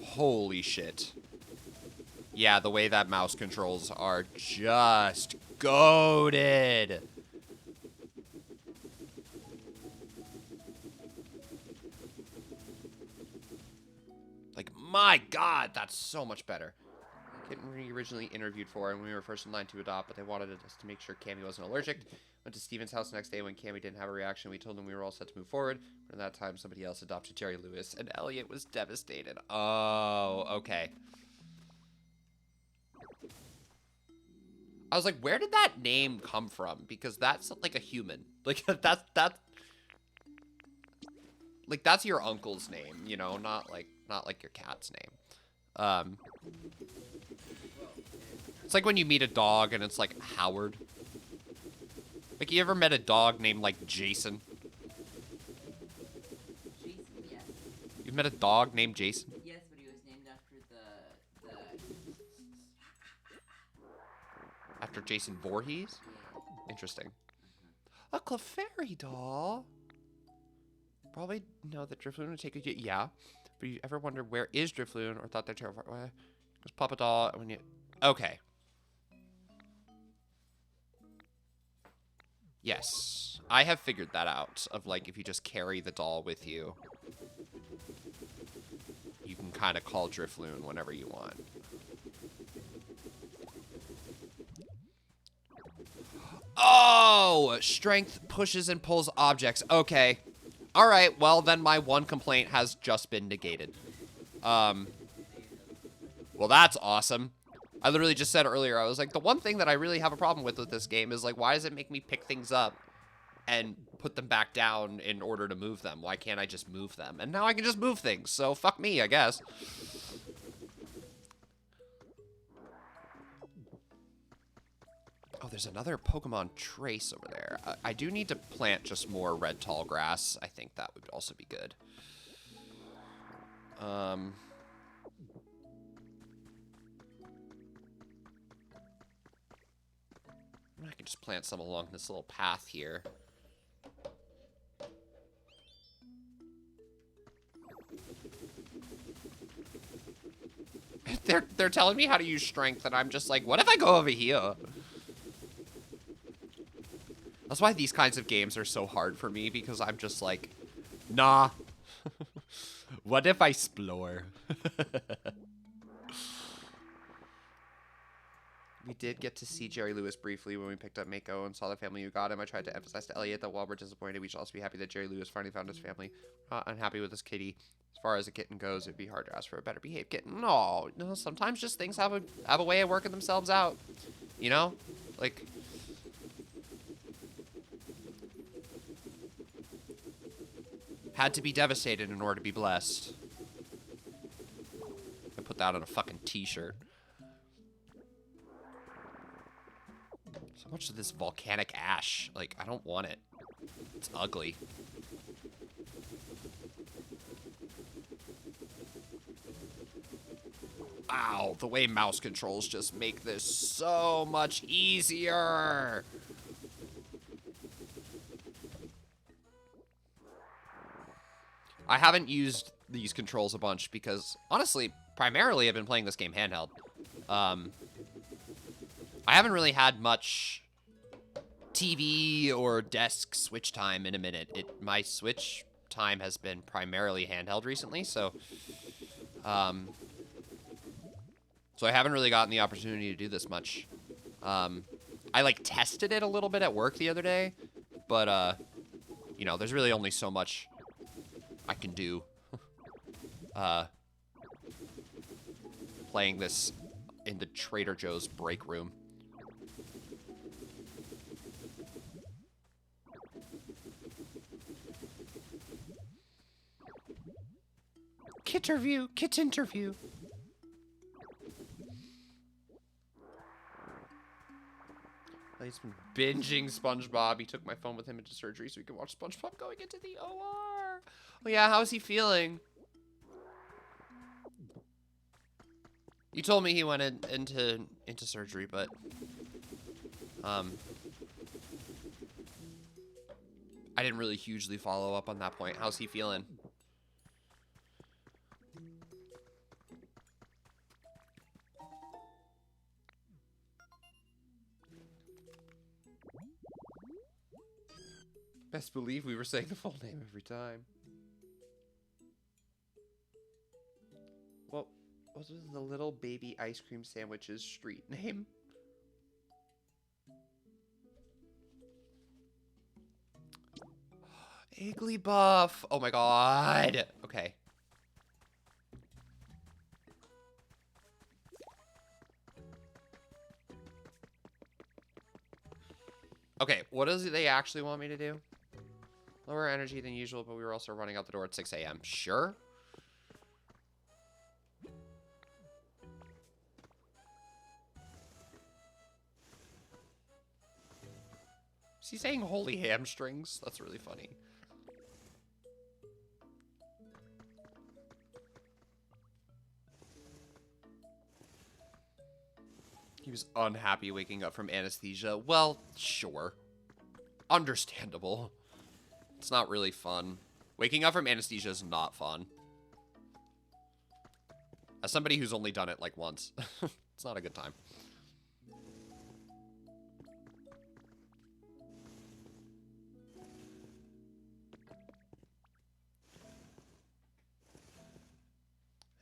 Holy shit. Yeah, the way that mouse controls are just goated. My God, that's so much better. Kitten we originally interviewed for, and we were first in line to adopt, but they wanted us to make sure Cammy wasn't allergic. Went to Steven's house the next day when Cammy didn't have a reaction. We told them we were all set to move forward. But at that time, somebody else adopted Jerry Lewis, and Elliot was devastated. Oh, okay. I was like, where did that name come from? Because that's like a human. Like, that's like, that's your uncle's name, you know, not like your cat's name. It's like when you meet a dog and it's like Howard. Like, you ever met a dog named like Jason? Jason, yes. You've met a dog named Jason? Yes, but he was named after the After Jason Voorhees? yeah. Interesting. A Clefairy doll? Probably know that Drifloon would take a... Yeah. But you ever wondered where is Drifloon or thought they're terrified? It was Papa Doll when you... Okay. Yes. I have figured that out. Of, like, if you just carry the doll with you, you can kind of call Drifloon whenever you want. Oh! Strength pushes and pulls objects. Okay. Alright, well, then my one complaint has just been negated. Well, that's awesome. I literally just said earlier, I was like, the one thing that I really have a problem with this game is, like, why does it make me pick things up and put them back down in order to move them? Why can't I just move them? And now I can just move things, so fuck me, I guess. Oh, there's another Pokemon Trace over there. I do need to plant just more red tall grass. I think that would also be good. I can just plant some along this little path here. They're telling me how to use strength, and I'm just like, what if I go over here? That's why these kinds of games are so hard for me, because I'm just like, nah. What if I explore? We did get to see Jerry Lewis briefly when we picked up Mako and saw the family who got him. I tried to emphasize to Elliot that while we're disappointed, we should also be happy that Jerry Lewis finally found his family. Unhappy with his kitty. As far as a kitten goes, it'd be hard to ask for a better behaved kitten. No, sometimes just things have a way of working themselves out. You know? Like... Had to be devastated in order to be blessed. I put that on a fucking t-shirt. So much of this volcanic ash. Like, I don't want it. It's ugly. Ow, the way mouse controls just make this so much easier. I haven't used these controls a bunch because, honestly, primarily I've been playing this game handheld. I haven't really had much TV or desk Switch time in a minute. My Switch time has been primarily handheld recently, so I haven't really gotten the opportunity to do this much. I, like, tested it a little bit at work the other day, but, you know, there's really only so much I can do playing this in the Trader Joe's break room. Kitterview, kit interview. He's been binging SpongeBob. He took my phone with him into surgery so we could watch SpongeBob going into the OR. Oh yeah, how's he feeling? You told me he went into surgery, but I didn't really hugely follow up on that point. How's he feeling? Best believe we were saying the full name every time. What was the little baby ice cream sandwich's street name? Igglybuff! Oh my god! Okay. Okay, what does they actually want me to do? Lower energy than usual, but we were also running out the door at 6 a.m. Sure. Is he saying holy hamstrings? That's really funny. He was unhappy waking up from anesthesia. Well, sure. Understandable. It's not really fun. Waking up from anesthesia is not fun. As somebody who's only done it like once, it's not a good time.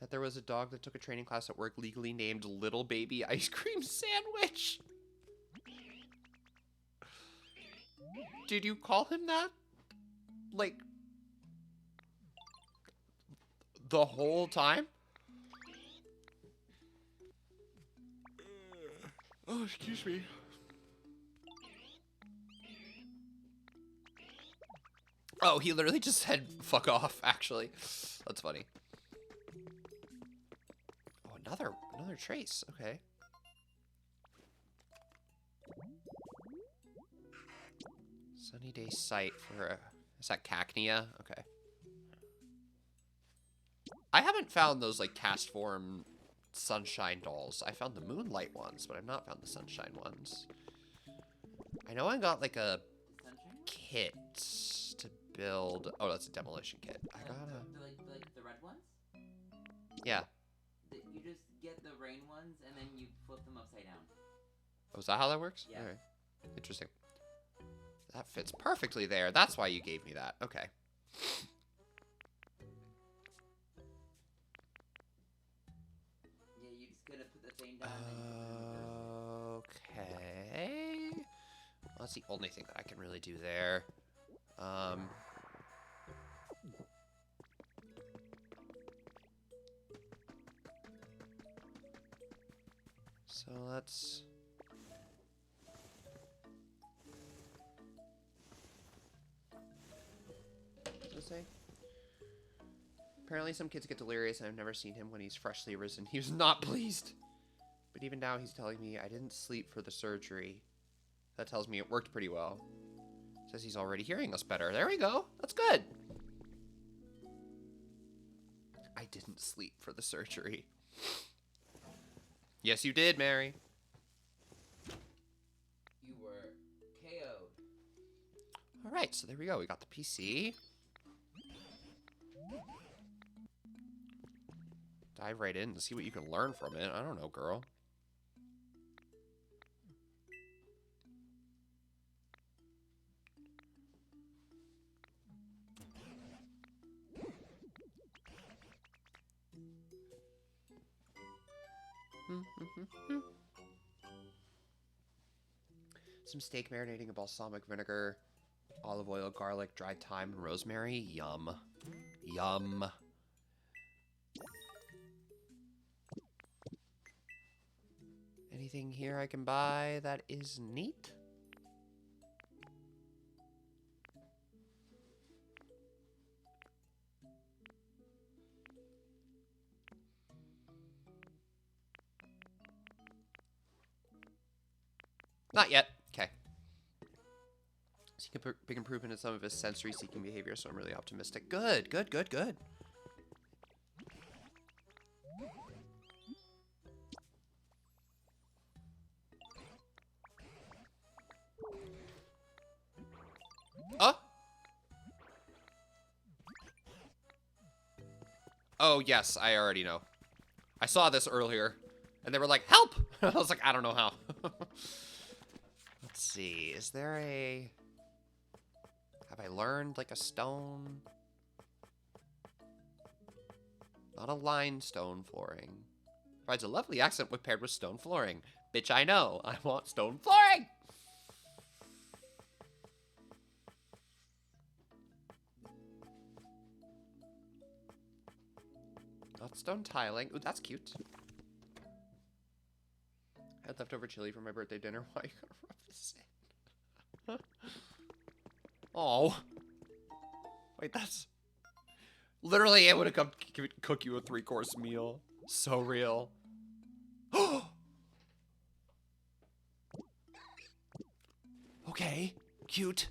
That there was a dog that took a training class at work legally named Little Baby Ice Cream Sandwich. Did you call him that? Like, the whole time? Oh, excuse me. Oh, he literally just said fuck off, actually. That's funny. Oh, another trace. Okay. Sunny day sight for is that Cacnea? Okay. I haven't found those like cast form sunshine dolls. I found the moonlight ones, but I've not found the sunshine ones. I know I got like a kit to build. Oh, that's a demolition kit. I gotta. Like the red ones? Yeah. You just get the rain ones and then you flip them upside down. Oh, is that how that works? Yeah. All right. Interesting. That fits perfectly there. That's why you gave me that. Okay. Yeah, you just gotta put the thing down and Okay. Well, that's the only thing that I can really do there. So let's... What does it say? Apparently some kids get delirious and I've never seen him when he's freshly risen. He was not pleased. But even now he's telling me I didn't sleep for the surgery. That tells me it worked pretty well. Says he's already hearing us better. There we go. That's good. I didn't sleep for the surgery. Yes, you did, Mary. you were KO'd. All right, so there we go. We got the PC. Dive right in to see what you can learn from it. I don't know, girl. Some steak marinating in balsamic vinegar, olive oil, garlic, dried thyme, and rosemary. Yum. Yum. Anything here I can buy that is neat? Not yet. Okay. Seeing a big improvement in some of his sensory-seeking behavior, so I'm really optimistic. Good, good, good, good. Oh! Oh, yes, I already know. I saw this earlier, and they were like, help! I was like, I don't know how. Let's see, is there a... Have I learned, like, a stone? Not a limestone flooring. Provides a lovely accent when paired with stone flooring. Bitch, I know. I want stone flooring! Not stone tiling. Ooh, that's cute. I had leftover chili for my birthday dinner. Why are you gonna rub this in? Oh. Wait, that's... Literally, it would have come cook you a 3-course meal. So real. Okay, cute.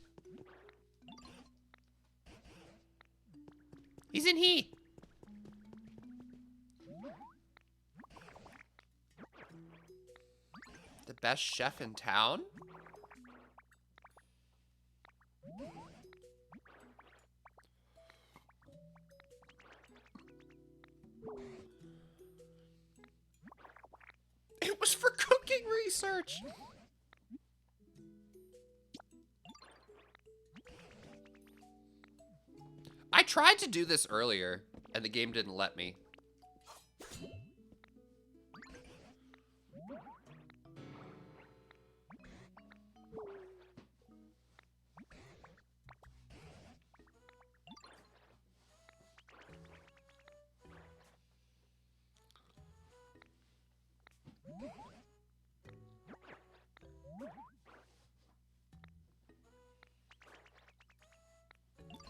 He's in heat. The best chef in town? It was for cooking research. I tried to do this earlier, and the game didn't let me.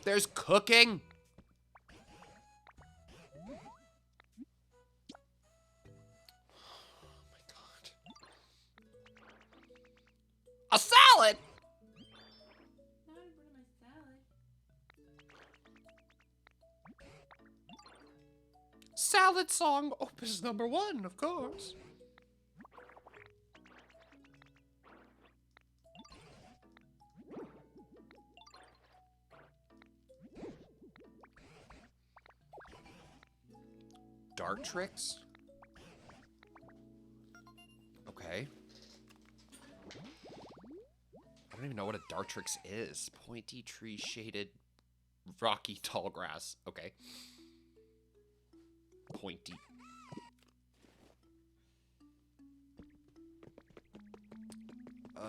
There's cooking. Oh my god. A salad? Salad song opus number 1, of course. Dart tricks? Okay. I don't even know what a dart tricks is. Pointy tree shaded rocky tall grass. Okay. Pointy. If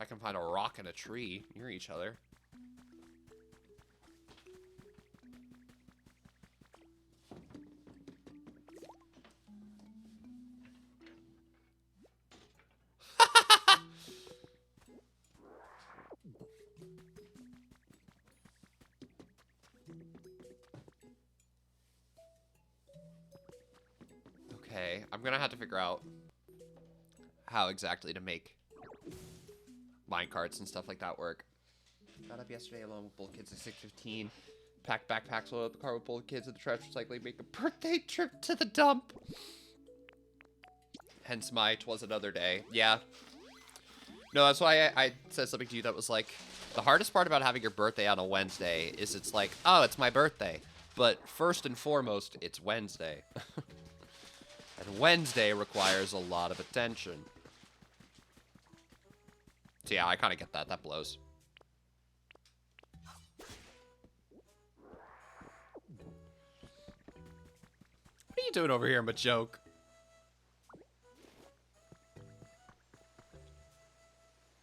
I can find a rock and a tree near each other. Okay, I'm gonna have to figure out how exactly to make minecarts and stuff like that work. Got up yesterday along with both kids at 6:15. Packed backpacks, loaded up the car with both kids at the trash recycling, make a birthday trip to the dump. Hence my 'twas another day. Yeah. No, that's why I said something to you that was like, the hardest part about having your birthday on a Wednesday is it's like, oh, it's my birthday. But first and foremost, it's Wednesday. And Wednesday requires a lot of attention. So yeah, I kind of get that. That blows. What are you doing over here, Majoke?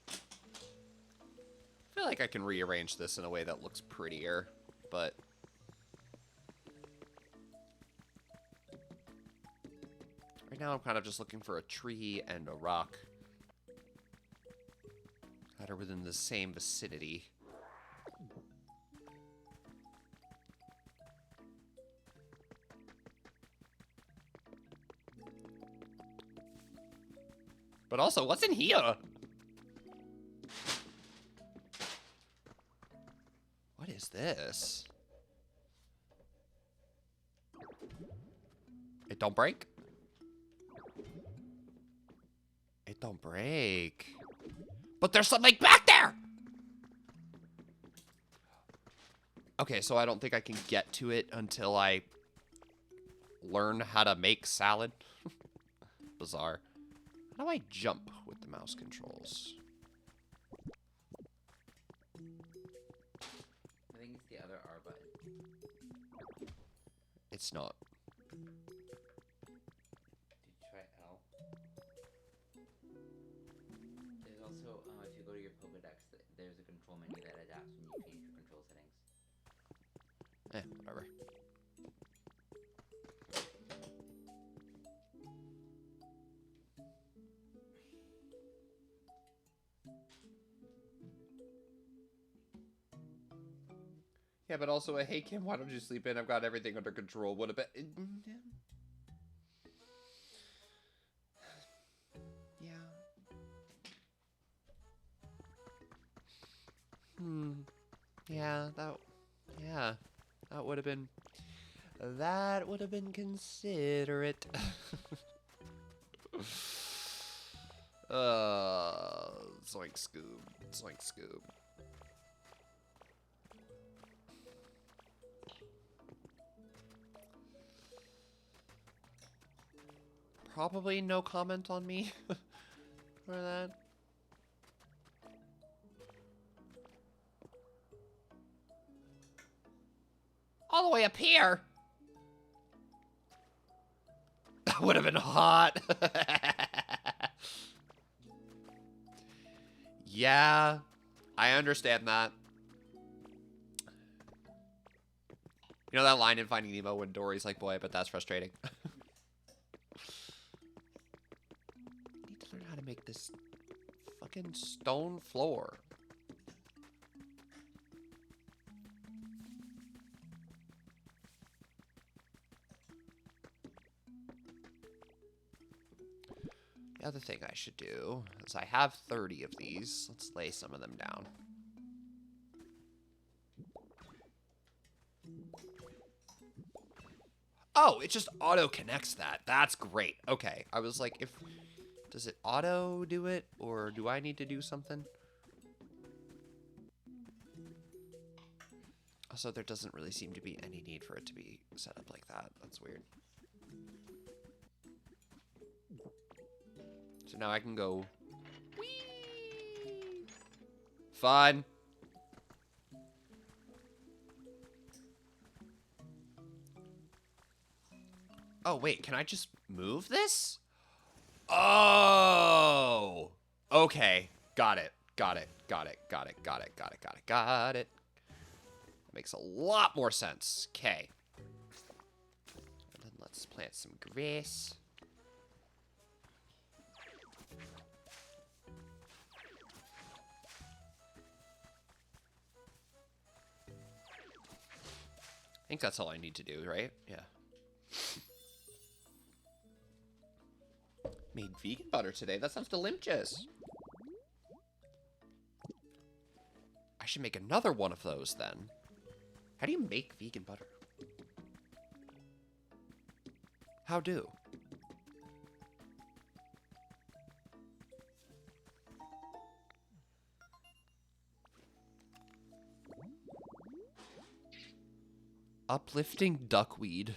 I feel like I can rearrange this in a way that looks prettier, but... Right now I'm kind of just looking for a tree and a rock that are within the same vicinity. But also, what's in here? What is this? It don't break? It don't break. But there's something back there! Okay, so I don't think I can get to it until I learn how to make salad. Bizarre. How do I jump with the mouse controls? I think it's the other R button. It's not. Did you try L? There's also, if you go to your Pokedex, there's a control menu that adapts when you change your control settings. Whatever. Yeah, but also, hey Kim, why don't you sleep in? I've got everything under control. What about? Yeah. Yeah, that would have been. That would have been considerate. Zoink Scoob. Zoink Scoob. Probably no comment on me for that. All the way up here? That would have been hot. Yeah, I understand that. You know that line in Finding Nemo when Dory's like, boy, but that's frustrating. I need to learn how to make this fucking stone floor. The other thing I should do is I have 30 of these. Let's lay some of them down. Oh, it just auto connects that. That's great. Okay. I was like, does it auto do it or do I need to do something? Also, there doesn't really seem to be any need for it to be set up like that. That's weird. So now I can go. Whee! Fun. Oh, wait. Can I just move this? Oh. Okay. Got it. Got it. Got it. Got it. Got it. Got it. Got it. Got it. That makes a lot more sense. Okay. And then let's plant some grass. I think that's all I need to do, right? Yeah. Made vegan butter today. That sounds delicious. I should make another one of those then. How do you make vegan butter? How do? Uplifting duckweed.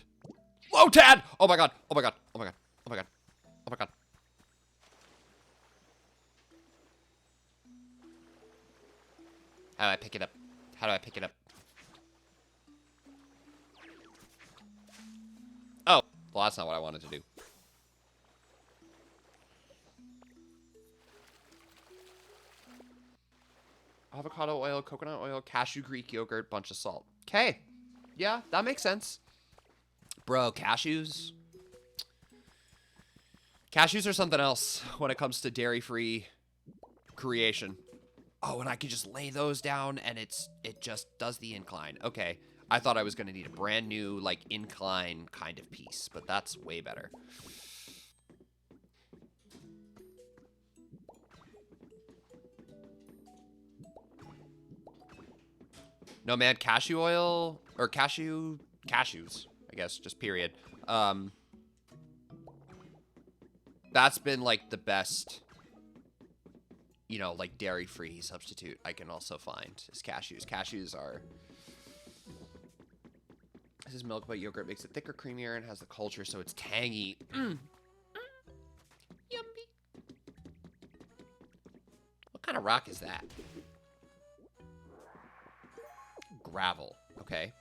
Oh, Tad! Oh my god! Oh my god! Oh my god! Oh my god! Oh my god! How do I pick it up? How do I pick it up? Oh, well, that's not what I wanted to do. Avocado oil, coconut oil, cashew Greek yogurt, bunch of salt. Okay. Yeah, that makes sense. Bro, cashews. Cashews are something else when it comes to dairy-free creation. Oh, and I can just lay those down and it just does the incline. Okay. I thought I was going to need a brand new, like, incline kind of piece, but that's way better. No, man, cashew oil, or cashews, I guess, just period. That's been, like, the best, you know, like, dairy-free substitute I can also find is cashews. Cashews are... This is milk, but yogurt makes it thicker, creamier, and has the culture, so it's tangy. Yummy. What kind of rock is that? Gravel. Okay.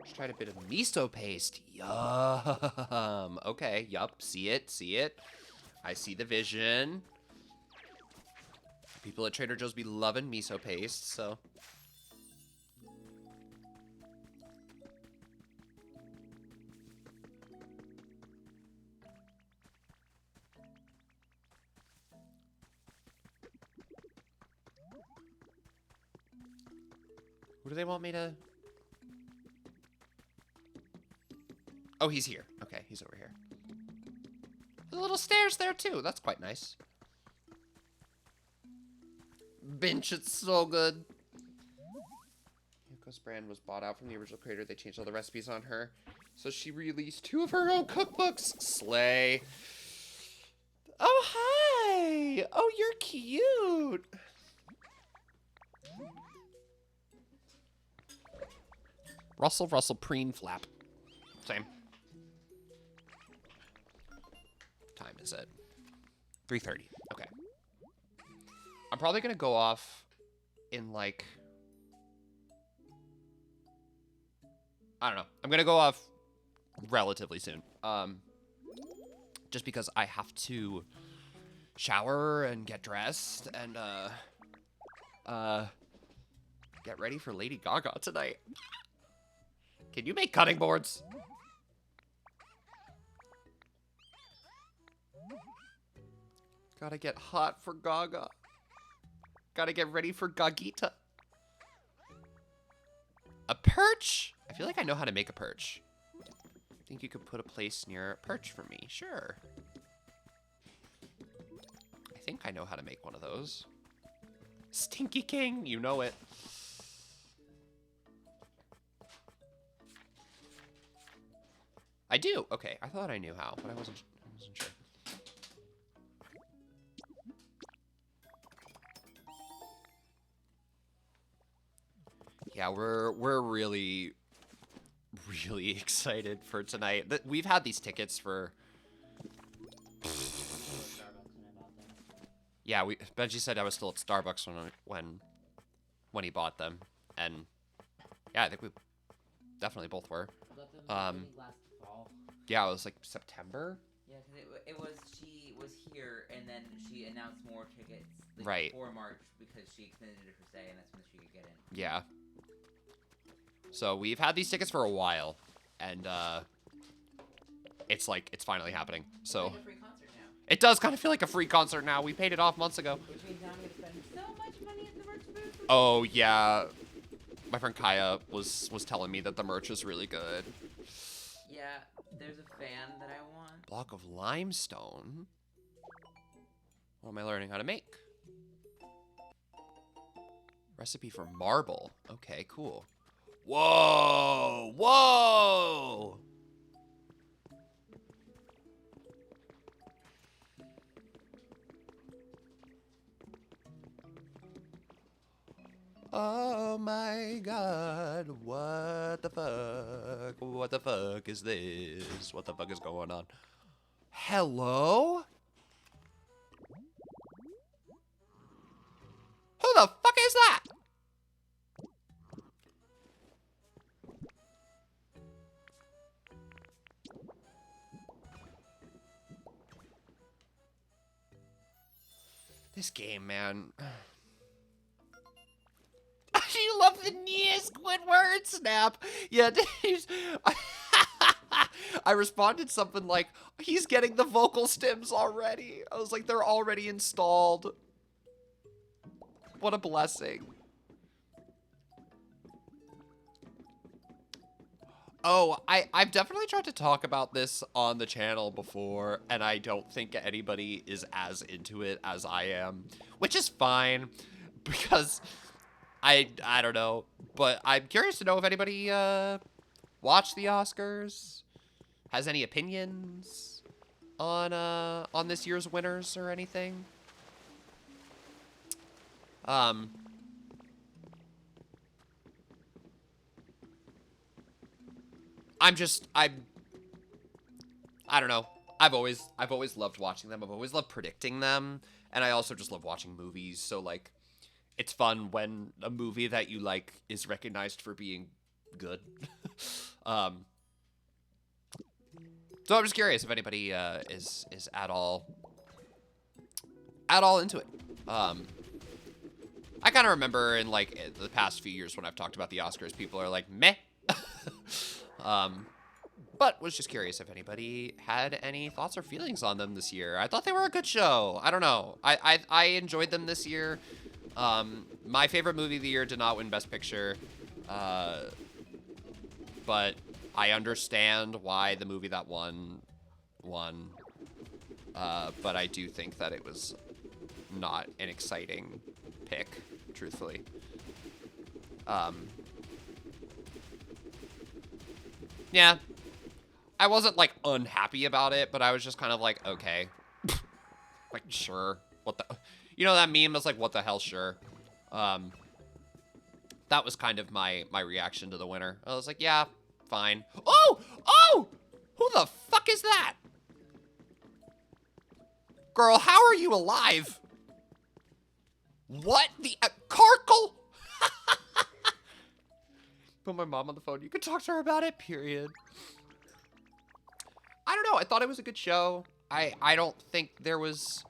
Just tried a bit of miso paste. Yum. Okay, yup. See it, see it. I see the vision. People at Trader Joe's be loving miso paste, so. Who do they want me to... Oh, he's here. Okay, he's over here. There's little stairs there, too. That's quite nice. Bench, it's so good. Yuko's brand was bought out from the original creator. They changed all the recipes on her. So she released 2 of her own cookbooks. Slay. Oh, hi. Oh, you're cute. Russell, preen, flap. Same. Time is it? 3:30. Okay. I'm probably gonna go off in like... I don't know. I'm gonna go off relatively soon. Just because I have to shower and get dressed and get ready for Lady Gaga tonight. Can you make cutting boards? Gotta get hot for Gaga. Gotta get ready for Gagita. A perch? I feel like I know how to make a perch. Think you could put a place near a perch for me? Sure. I think I know how to make one of those. Stinky King, you know it. I do. Okay, I thought I knew how, but I wasn't sure. Yeah, we're really excited for tonight. We've had these tickets for... Yeah, Benji said I was still at Starbucks when he bought them, and yeah, I think we definitely both were. Last fall. Yeah, it was like September. Yeah, because it was, she was here, and then she announced more tickets like, right before March because she extended her stay, and that's when she could get in. Yeah. So we've had these tickets for a while, and it's finally happening. So It's like a free concert now. It does kind of feel like a free concert now. We paid it off months ago. Which means now I'm gonna spend so much money at the merch booth. Oh yeah, my friend Kaya was telling me that the merch is really good. Yeah, there's a fan that I want. Block of limestone. What am I learning how to make? Recipe for marble. Okay, cool. Whoa! Whoa! Oh my god, what the fuck? What the fuck is this? What the fuck is going on? Hello? Who the fuck is that? This game, man. You love the Nia Squidward snap. Yeah, I responded something like, he's getting the vocal stems already. I was like, they're already installed. What a blessing. Oh, I've definitely tried to talk about this on the channel before, and I don't think anybody is as into it as I am, which is fine, because I don't know, but I'm curious to know if anybody watched the Oscars, has any opinions on this year's winners or anything. I don't know. I've always loved watching them. I've always loved predicting them, and I also just love watching movies. So like, it's fun when a movie that you like is recognized for being good. Um, so I'm just curious if anybody is at all into it. I kind of remember in like the past few years when I've talked about the Oscars, people are like meh. But was just curious if anybody had any thoughts or feelings on them this year. I thought they were a good show. I don't know. I enjoyed them this year. My favorite movie of the year did not win Best Picture. But I understand why the movie that won. But I do think that it was not an exciting pick, truthfully. Yeah. I wasn't, like, unhappy about it, but I was just kind of like, okay. Like, sure. What the... You know that meme is like, what the hell, sure. That was kind of my reaction to the winner. I was like, yeah, fine. Oh! Oh! Who the fuck is that? Girl, how are you alive? What? The... Carkle? Put my mom on the phone. You could talk to her about it, period. I don't know. I thought it was a good show. I don't think there was...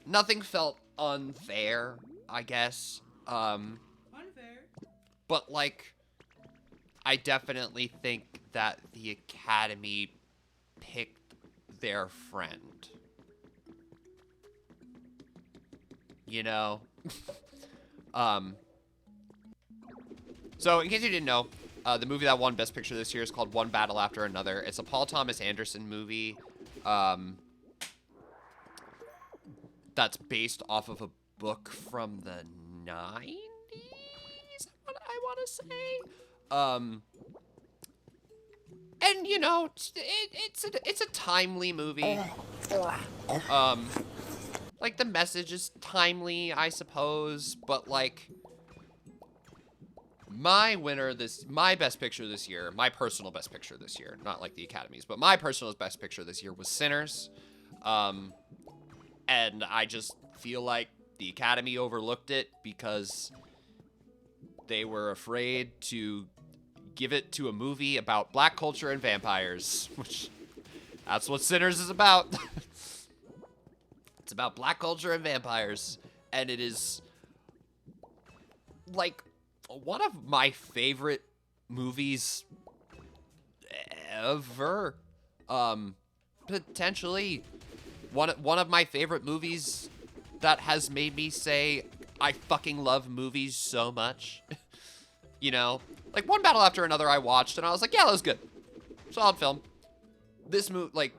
Nothing felt unfair, I guess. Unfair. But, like, I definitely think that the Academy picked their friend. You know? So, in case you didn't know, the movie that won Best Picture this year is called One Battle After Another. It's a Paul Thomas Anderson movie that's based off of a book from the 90s, what I want to say. And, you know, it's a timely movie. Like, the message is timely, I suppose, but, like... My best picture this year, my personal best picture this year, not like the Academy's, but my personal best picture this year was Sinners. And I just feel like the Academy overlooked it because they were afraid to give it to a movie about black culture and vampires, which that's what Sinners is about. It's about black culture and vampires, and it is like one of my favorite movies ever. Potentially one of my favorite movies that has made me say I fucking love movies so much. You know, like One Battle After Another I watched and I was like, yeah, that was good. Solid film. This movie, like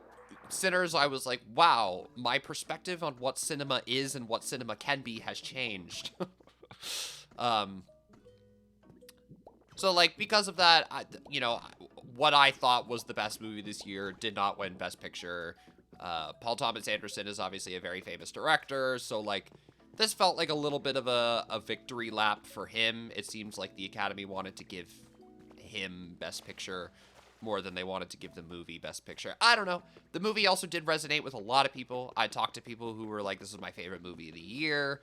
Sinners, I was like, wow, my perspective on what cinema is and what cinema can be has changed. So, like, because of that, you know, what I thought was the best movie this year did not win Best Picture. Paul Thomas Anderson is obviously a very famous director, so, like, this felt like a little bit of a victory lap for him. It seems like the Academy wanted to give him Best Picture more than they wanted to give the movie Best Picture. I don't know. The movie also did resonate with a lot of people. I talked to people who were like, this is my favorite movie of the year,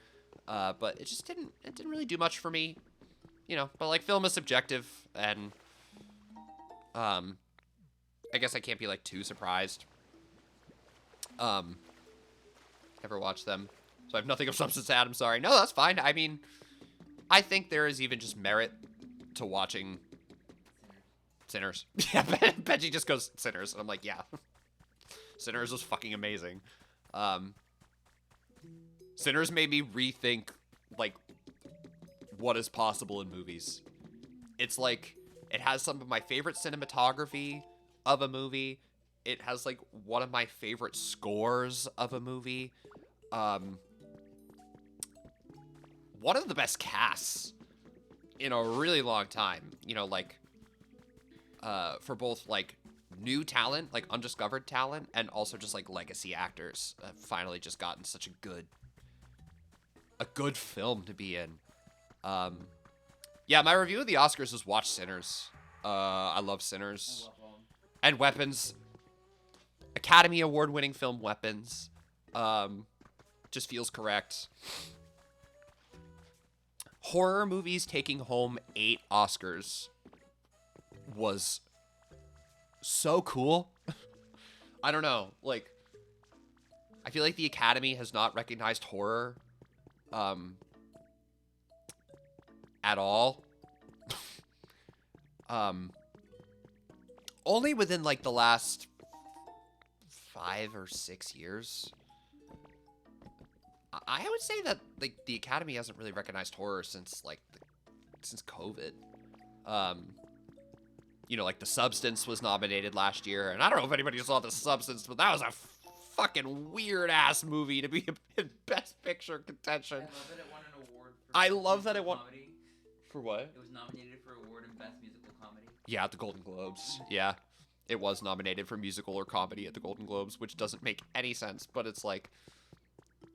but it just didn't really do much for me. You know, but, like, film is subjective, and, I guess I can't be, like, too surprised. Never watched them, so I have nothing of substance to add, I'm sorry. No, that's fine. I mean, I think there is even just merit to watching Sinners. Yeah, Benji just goes, Sinners, and I'm like, yeah. Sinners was fucking amazing. Sinners made me rethink, like, what is possible in movies. It's like, it has some of my favorite cinematography of a movie. It has, like, one of my favorite scores of a movie. One of the best casts in a really long time. You know, like, for both, like, new talent, like, undiscovered talent, and also just, like, legacy actors. Finally just gotten such a good film to be in. Yeah, my review of the Oscars was watch Sinners. I love Sinners. And Weapons. Academy Award-winning film Weapons. Just feels correct. Horror movies taking home 8 Oscars was so cool. I don't know, like, I feel like the Academy has not recognized horror at all. Only within like the last 5 or 6 years. I would say that like the Academy hasn't really recognized horror since like since COVID. You know, like The Substance was nominated last year, and I don't know if anybody saw The Substance, but that was a fucking weird ass movie to be in Best Picture contention. I love that it won an award for I love that it won comedy. for what? It was nominated for award in Best Musical Comedy. Yeah, at the Golden Globes. Yeah. It was nominated for musical or comedy at the Golden Globes, which doesn't make any sense, but it's like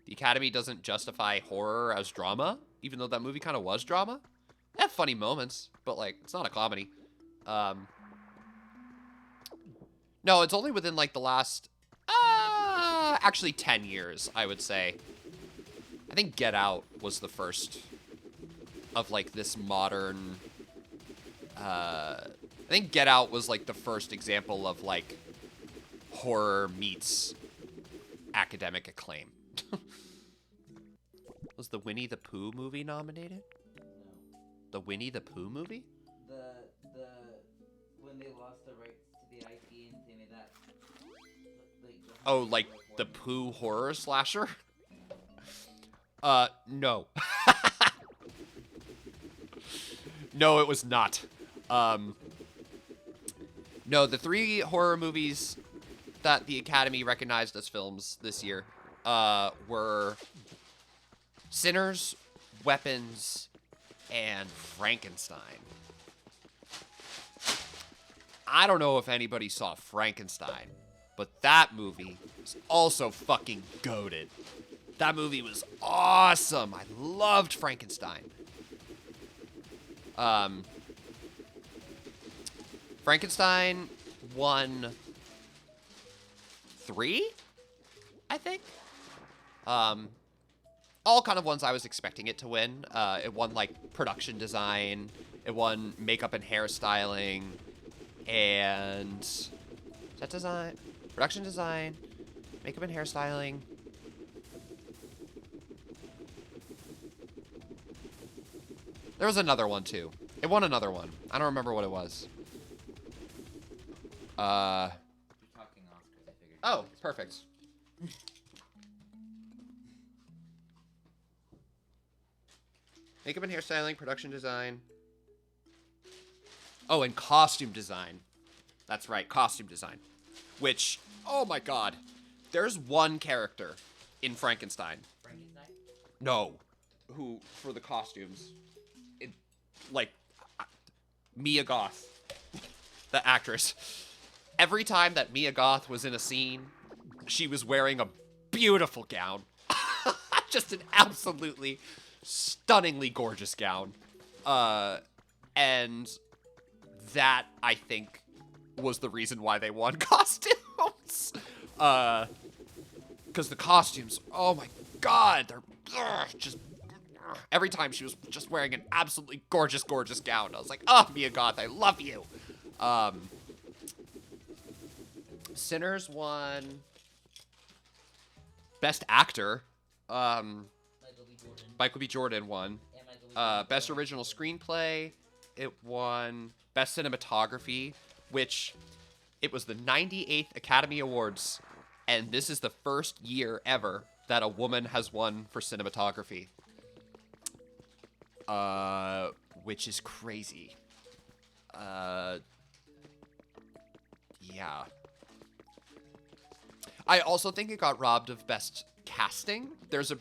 the Academy doesn't justify horror as drama, even though that movie kind of was drama. It had funny moments, but like it's not a comedy. No, it's only within like the last actually 10 years, I would say. I think Get Out was the first of like this modern I think Get Out was like the first example of like horror meets academic acclaim. Was the Winnie the Pooh movie nominated? No. The Winnie the Pooh movie? The when they lost the rights to the IP and they made that Oh, like the Pooh horror slasher? No. No, it was not. No, the 3 horror movies that the Academy recognized as films this year were Sinners, Weapons, and Frankenstein. I don't know if anybody saw Frankenstein, but that movie was also fucking goated. That movie was awesome. I loved Frankenstein. Frankenstein won 3, I think. All kind of ones I was expecting it to win. It won like production design, it won makeup and hairstyling, and set design, production design, makeup and hairstyling. There was another one too. It won another one. I don't remember what it was. You're talking Oscars, I figured. Oh, perfect. Makeup and hairstyling, production design. Oh, and costume design. That's right, costume design. Which, oh my god. There's one character in Frankenstein. Frankenstein? No. Who, for the costumes, like, Mia Goth, the actress. Every time that Mia Goth was in a scene, she was wearing a beautiful gown. Just an absolutely stunningly gorgeous gown. And that, I think, was the reason why they won costumes. Because the costumes, oh my god, they're just... Every time she was just wearing an absolutely gorgeous, gorgeous gown. I was like, oh, Mia Goth, I love you. Sinners won Best Actor. Michael B. Jordan won. Best Original Screenplay. It won Best Cinematography, which it was the 98th Academy Awards, and this is the first year ever that a woman has won for cinematography. Which is crazy. Yeah. I also think it got robbed of Best Casting. There's a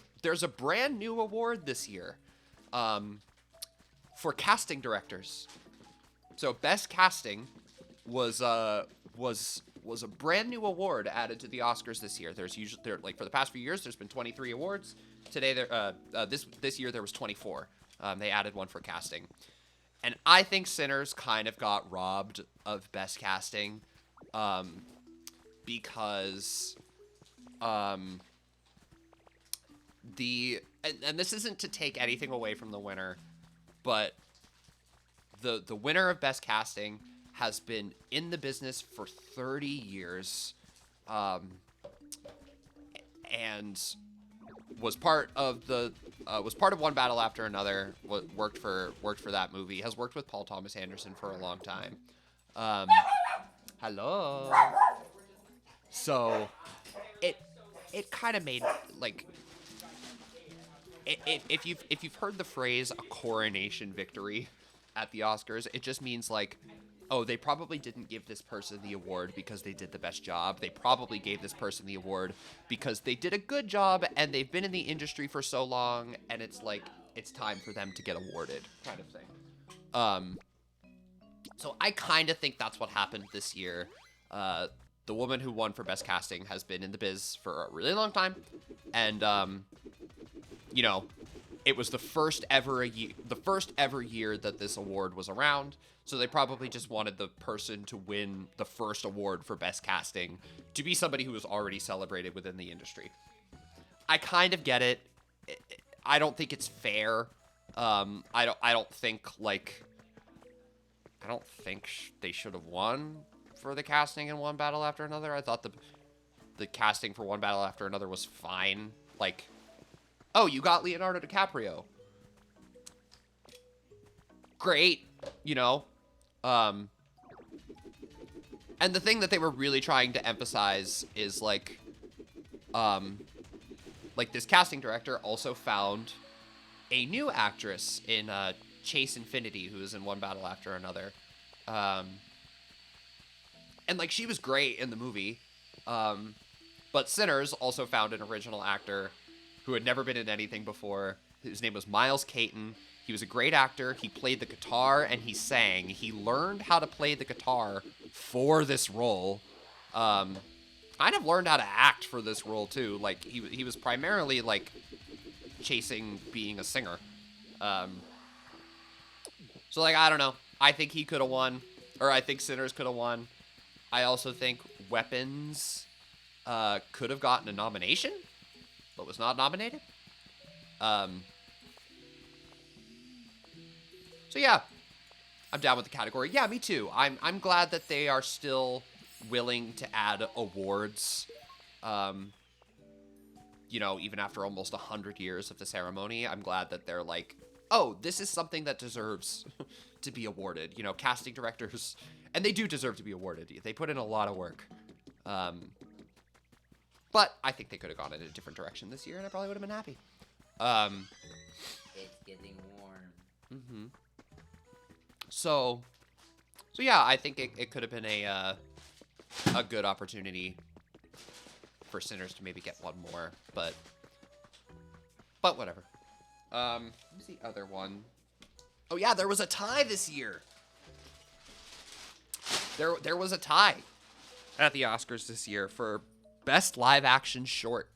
brand new award this year, for casting directors. So Best Casting was a brand new award added to the Oscars this year. There's usually like for the past few years, there's been 23 awards. Today this year there was 24. They added one for casting. And I think Sinners kind of got robbed of Best Casting because and this isn't to take anything away from the winner, but the winner of Best Casting has been in the business for 30 years, and was part of One Battle After Another. Worked for that movie. Has worked with Paul Thomas Anderson for a long time. Hello. So it kind of made like if you've heard the phrase a coronation victory at the Oscars, it just means like, oh, they probably didn't give this person the award because they did the best job. They probably gave this person the award because they did a good job and they've been in the industry for so long, and it's like it's time for them to get awarded, kind of thing. So I kind of think that's what happened this year. The woman who won for Best Casting has been in the biz for a really long time, and you know, it was the first ever year that this award was around. So they probably just wanted the person to win the first award for Best Casting to be somebody who was already celebrated within the industry. I kind of get it. I don't think it's fair. I don't think they should have won for the casting in One Battle After Another. I thought the casting for One Battle After Another was fine. Like, oh, you got Leonardo DiCaprio. Great, you know. And the thing that they were really trying to emphasize is like this casting director also found a new actress in Chase Infinity, who was in One Battle After Another. And like she was great in the movie. But Sinners also found an original actor who had never been in anything before. His name was Miles Caton. He was a great actor. He played the guitar and he sang. He learned how to play the guitar for this role. Kind of learned how to act for this role too. Like he was primarily like chasing being a singer. So like, I don't know. I think he could have won, or I think Sinners could have won. I also think Weapons could have gotten a nomination, but was not nominated. So yeah, I'm down with the category. Yeah, me too. I'm glad that they are still willing to add awards. You know, even after almost 100 years of the ceremony, I'm glad that they're like, oh, this is something that deserves to be awarded. You know, casting directors, and they do deserve to be awarded. They put in a lot of work. But I think they could have gone in a different direction this year, and I probably would have been happy. It's getting warm. Mm-hmm. So yeah, I think it could have been a good opportunity for Sinners to maybe get one more, but whatever. What's the other one? Oh yeah, there was a tie this year. There was a tie at the Oscars this year for Best Live Action Short.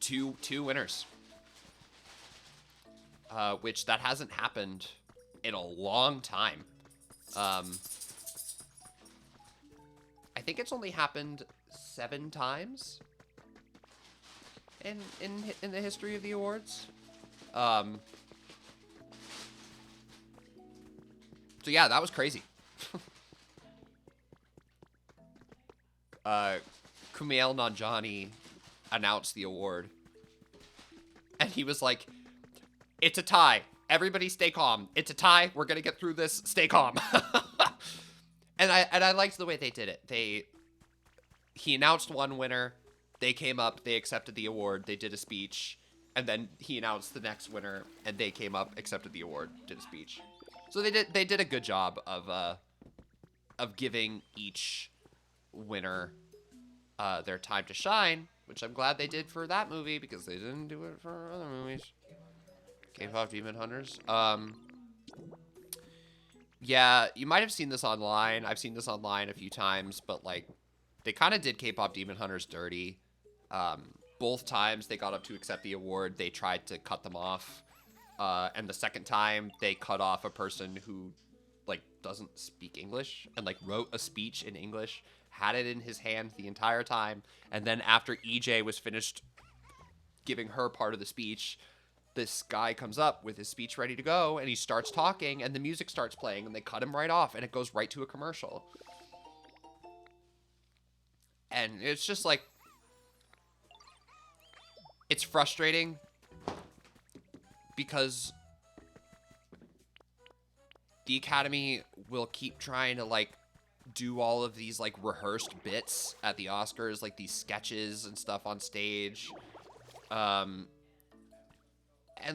Two winners. Which that hasn't happened in a long time. I think it's only happened 7 times in the history of the awards. So yeah, that was crazy. Kumail Nanjiani announced the award, and he was like, "It's a tie. Everybody stay calm. It's a tie. We're gonna get through this. Stay calm." And I liked the way they did it. He announced one winner. They came up. They accepted the award. They did a speech, and then he announced the next winner, and they came up, accepted the award, did a speech. So they did a good job of giving each winner their time to shine, which I'm glad they did for that movie because they didn't do it for other movies. K-pop Demon Hunters. Yeah, you might have seen this online. I've seen this online a few times, but like, they kind of did K-pop Demon Hunters dirty. Both times they got up to accept the award, they tried to cut them off. And the second time, they cut off a person who, like, doesn't speak English and, like, wrote a speech in English, had it in his hand the entire time, and then after EJ was finished giving her part of the speech, this guy comes up with his speech ready to go, and he starts talking, and the music starts playing, and they cut him right off, and it goes right to a commercial. And it's just like, it's frustrating because the Academy will keep trying to, like, do all of these, like, rehearsed bits at the Oscars, like these sketches and stuff on stage. And,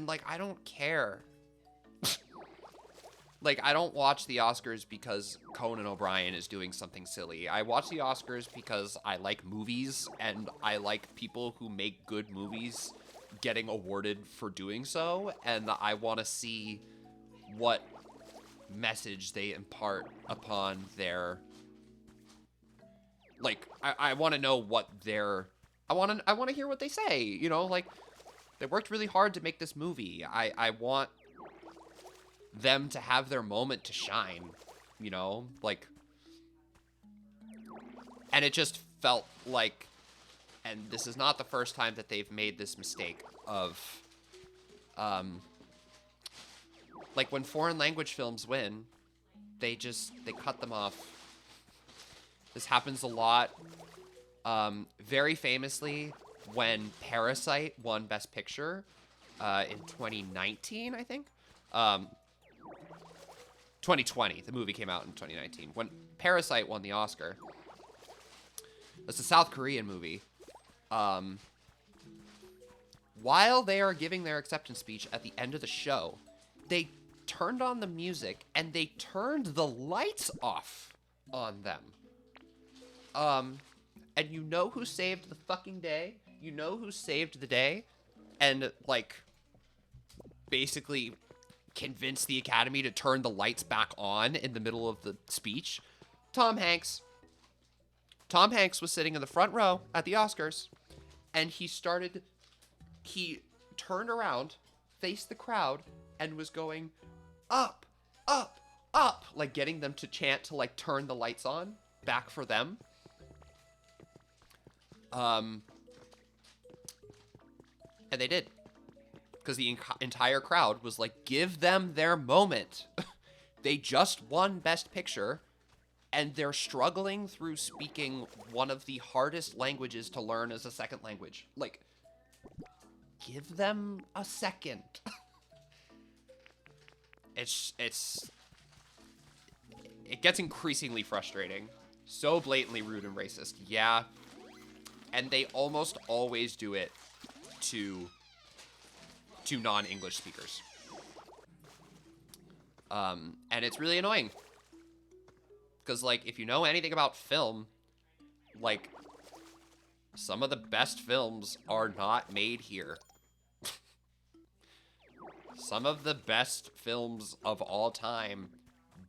like, I don't care. Like, I don't watch the Oscars because Conan O'Brien is doing something silly. I watch the Oscars because I like movies, and I like people who make good movies getting awarded for doing so, and I want to see what message they impart upon their... Like, I want to know what their... I want to hear what they say, you know? Like, they worked really hard to make this movie. I want them to have their moment to shine, you know? Like, and it just felt like, and this is not the first time that they've made this mistake of, like, when foreign language films win, they cut them off. This happens a lot. Very famously, when Parasite won Best Picture, in 2019, I think. 2020. The movie came out in 2019. When Parasite won the Oscar. It's a South Korean movie. While they are giving their acceptance speech at the end of the show, they turned on the music and they turned the lights off on them. And you know who saved the fucking day? You know who saved the day? And, like, basically convinced the Academy to turn the lights back on in the middle of the speech? Tom Hanks. Tom Hanks was sitting in the front row at the Oscars, and he turned around, faced the crowd, and was going, up, up, up, like getting them to chant to, like, turn the lights on back for them. And they did. Because the entire crowd was like, give them their moment. They just won Best Picture, and they're struggling through speaking one of the hardest languages to learn as a second language. Like, give them a second. It gets increasingly frustrating. So blatantly rude and racist. Yeah. And they almost always do it to non-English speakers. And it's really annoying. Because, like, if you know anything about film, like, some of the best films are not made here. Some of the best films of all time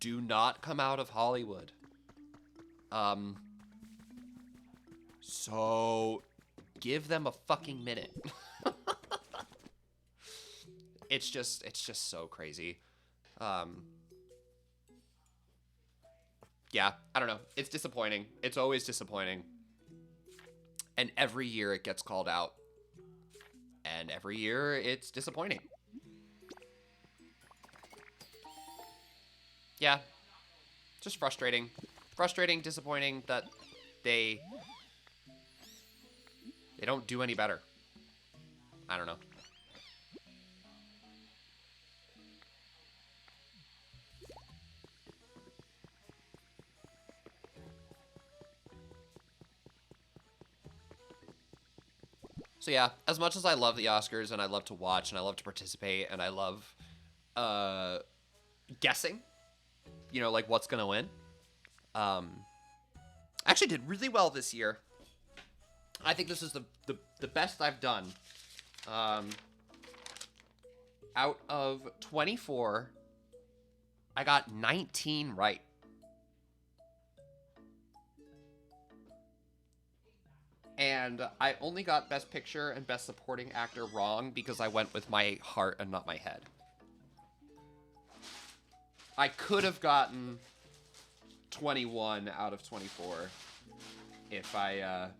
do not come out of Hollywood. So give them a fucking minute. It's just so crazy. Yeah, I don't know. It's disappointing. It's always disappointing. And every year it gets called out. And every year it's disappointing. Yeah. Just frustrating. Frustrating, disappointing that they don't do any better. I don't know. So yeah, as much as I love the Oscars and I love to watch and I love to participate and I love guessing, you know, like what's gonna win. I actually did really well this year. I think this is the best I've done. Out of 24, I got 19 right. And I only got Best Picture and Best Supporting Actor wrong because I went with my heart and not my head. I could have gotten 21 out of 24 if I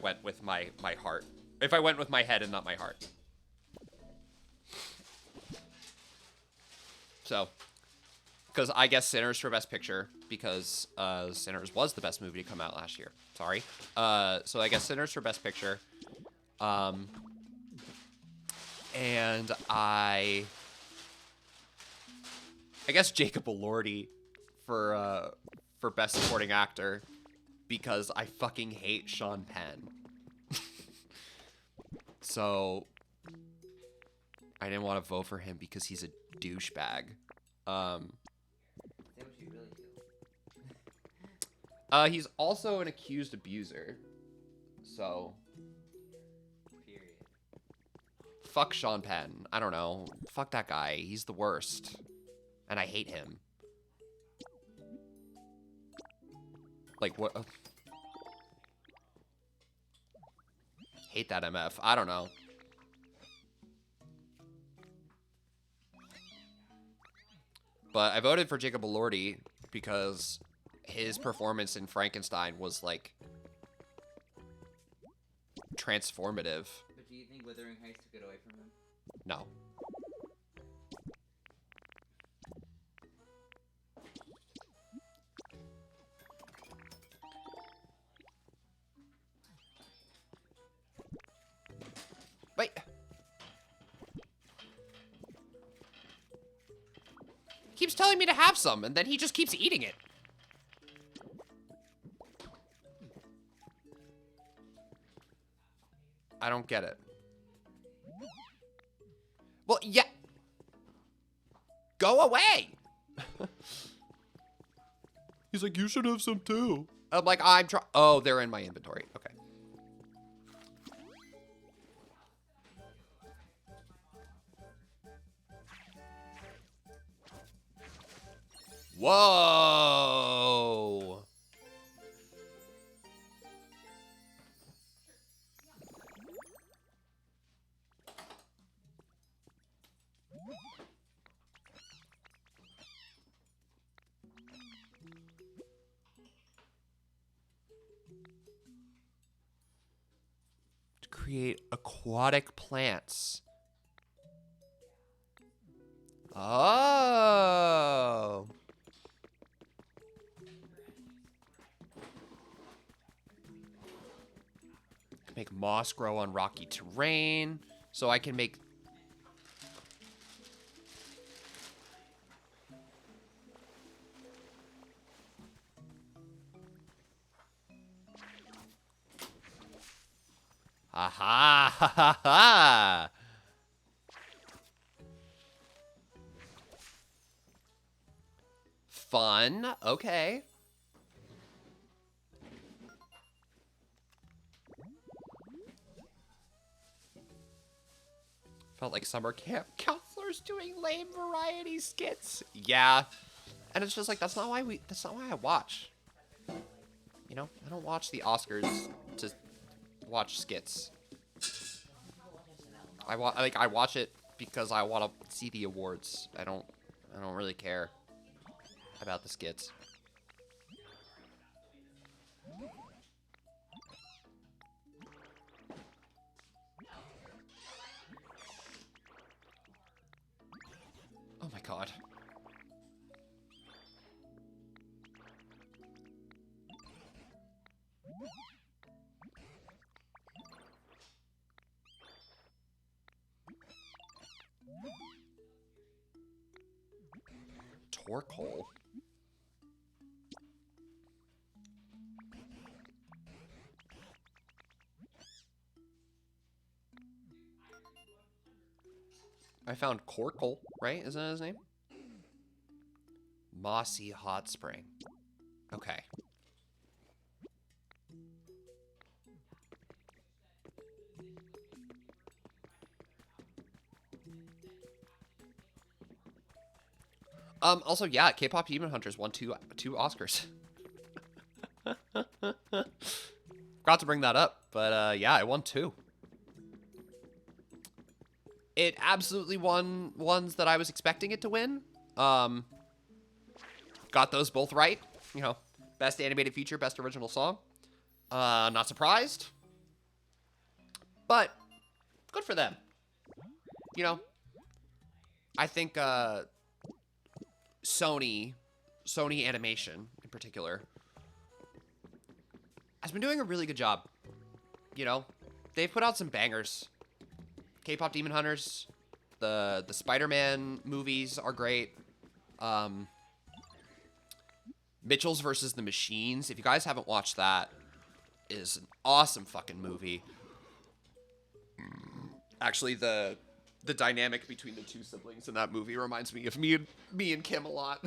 went with my heart. If I went with my head and not my heart. So, because I guess Sinners for Best Picture, because Sinners was the best movie to come out last year. Sorry. So I guess Sinners for Best Picture. And I guess Jacob Elordi for Best Supporting Actor, because I fucking hate Sean Penn. So I didn't want to vote for him because he's a douchebag. Is that what you really feel? He's also an accused abuser. So Period. fuck Sean Penn. I don't know. Fuck that guy. He's the worst. And I hate him. Like, what? Hate that MF. I don't know. But I voted for Jacob Elordi because his performance in Frankenstein was, like, transformative. But do you think Wuthering Heights took it away from him? No. Wait. He keeps telling me to have some, and then he just keeps eating it. I don't get it. Well, yeah. Go away. He's like, you should have some too. I'm like, I'm trying. Oh, they're in my inventory. Okay. Whoa. To create aquatic plants. Oh. Make moss grow on rocky terrain. So I can make... Aha! Ha ha ha! Fun. Okay. Felt like summer camp counselors doing lame variety skits. Yeah. And it's just like, that's not why I watch. You know, I don't watch the Oscars to watch skits. I watch it because I want to see the awards. I don't really care about the skits. Oh my god. Torkoal. I found Corkle, right? Isn't that his name? Mossy Hot Spring. Okay. Also, yeah, K-pop Demon Hunters won two Oscars. Forgot to bring that up, but yeah, I won 2. It absolutely won ones that I was expecting it to win. Got those both right. You know, best animated feature, best original song. Not surprised, but good for them. You know, I think Sony Animation in particular, has been doing a really good job. You know, they've put out some bangers. K-pop Demon Hunters, the Spider-Man movies are great. Mitchell's versus the Machines. If you guys haven't watched that, is an awesome fucking movie. Actually, the dynamic between the two siblings in that movie reminds me of me and Kim a lot.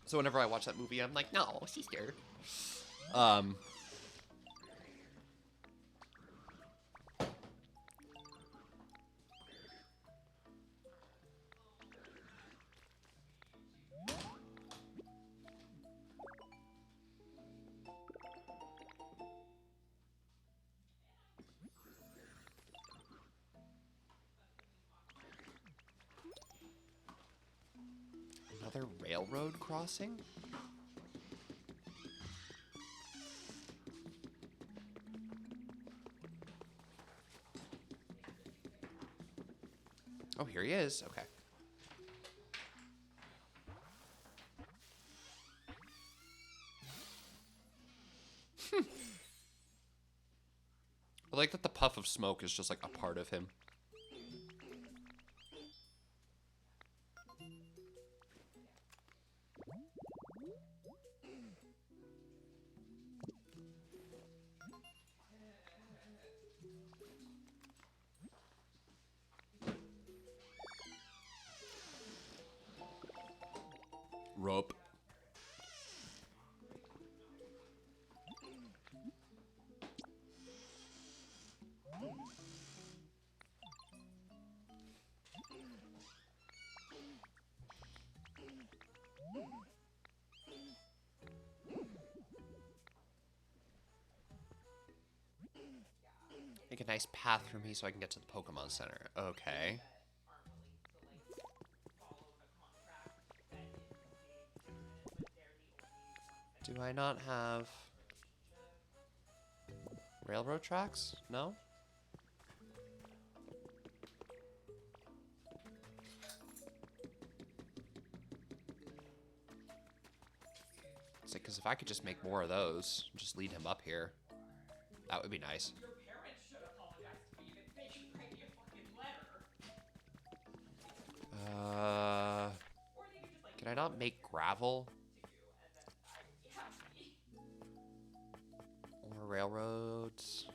So whenever I watch that movie, I'm like, no, sister. Another railroad crossing? Oh, here he is. Okay. I like that the puff of smoke is just like a part of him. Rope. Make a nice path for me so I can get to the Pokemon Center. Okay. Do I not have railroad tracks? No? It's like, because if I could just make more of those, just lead him up here, that would be nice. Your parents should apologize to me. They should write me a fucking letter. Or they could just like Can I not make gravel? Or railroads?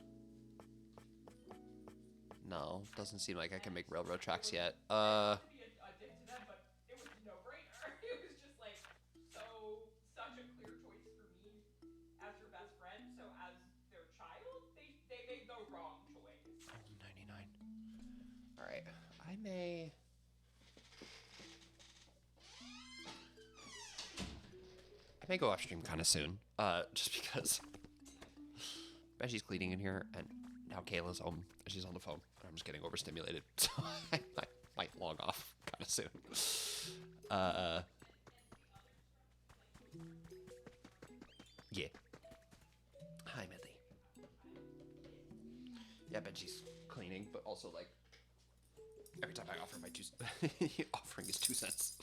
No, doesn't seem like I can make railroad tracks yet. Be a dick to them, but it was a no-brainer. It was just like such a clear choice for me as your best friend. So as their child, they made the wrong choice. Oh, 99. All right, I may go off stream kind of soon. Just because Betty's cleaning in here, and now Kayla's home. She's on the phone. I'm just getting overstimulated, so I might log off kind of soon. Yeah. Hi, Millie. Yeah, Benji's cleaning, but also like every time I offer my offering is 2 cents.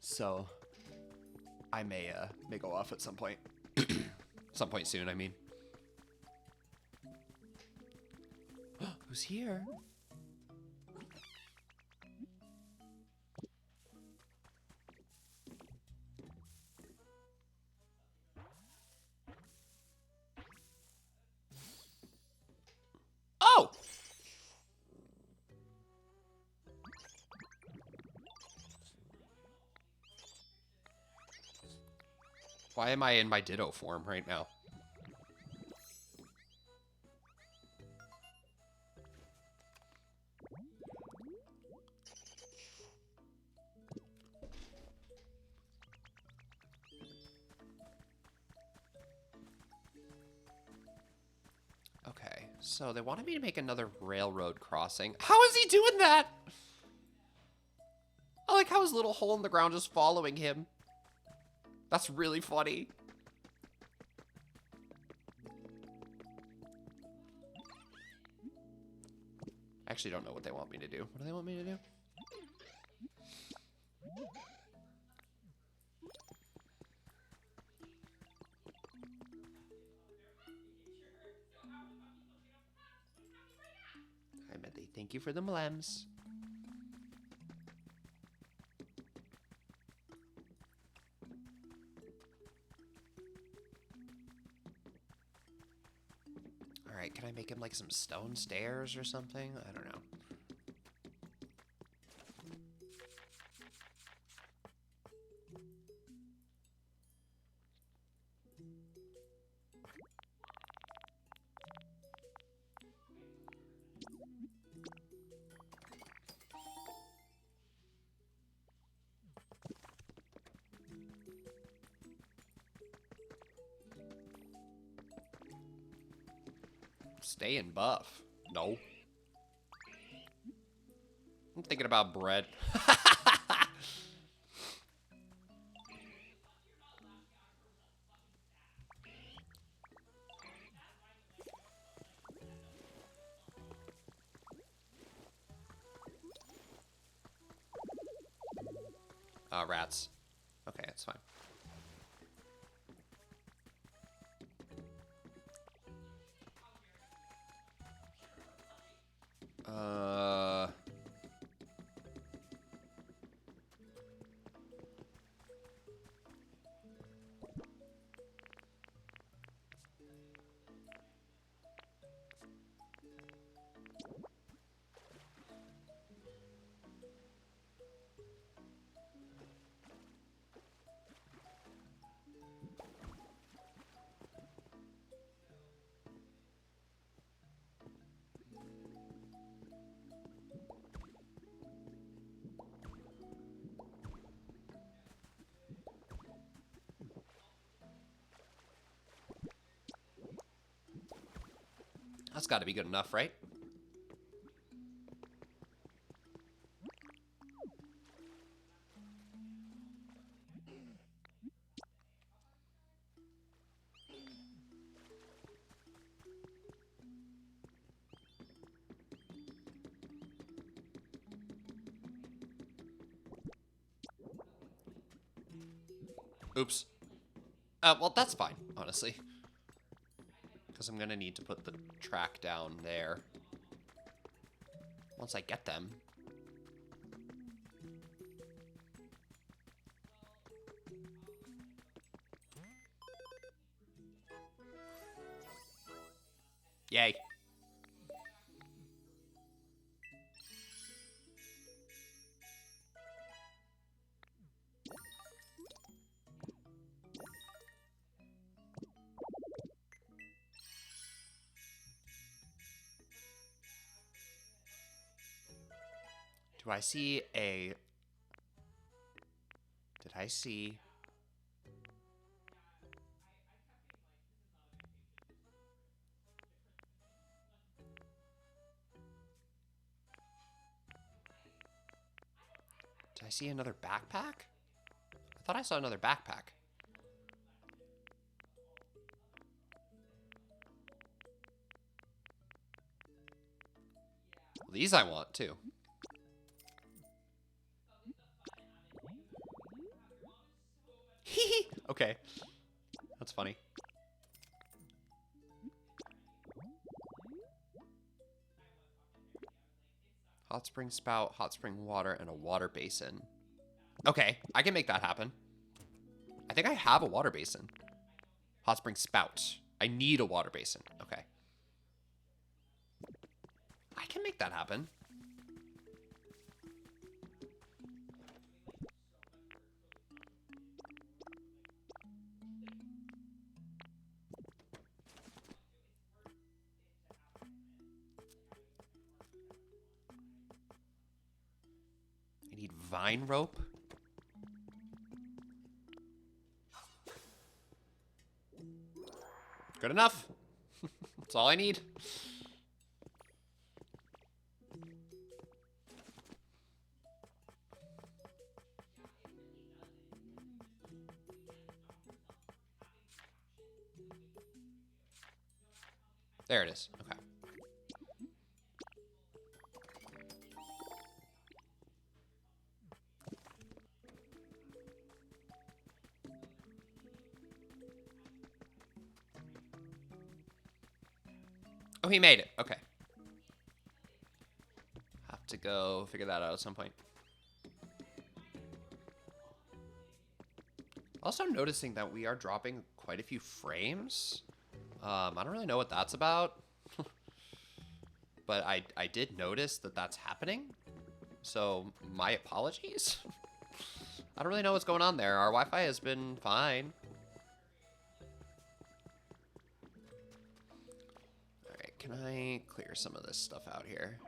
So I may go off at some point. Some point soon, I mean. Who's here? Oh! Why am I in my Ditto form right now? Okay, so they wanted me to make another railroad crossing. How is he doing that? I like how his little hole in the ground is following him. That's really funny. I actually don't know what they want me to do. What do they want me to do? Emily. Thank you for the mlems. Alright, can I make him like some stone stairs or something? I don't know. Stay and buff. No. I'm thinking about bread. Rats. Okay, that's fine. That's got to be good enough, right? Oops. Well, that's fine, honestly. Because I'm going to need to put the track down there. Once I get them. Yay. Do I see a... Did I see... Did I see another backpack? I thought I saw another backpack. Well, these I want, too. Hee Okay. That's funny. Hot spring spout, hot spring water, and a water basin. Okay, I can make that happen. I think I have a water basin. Hot spring spout. I need a water basin. Okay. I can make that happen. I need vine rope. Good enough. That's all I need. There it is. Okay. Oh, he made it. Okay. to go figure that out at some point. Also noticing that we are dropping quite a few frames. I don't really know what that's about. But I did notice that that's happening. So my apologies. I don't really know what's going on there. Our Wi-Fi has been fine. Alright, can I clear some of this stuff out here?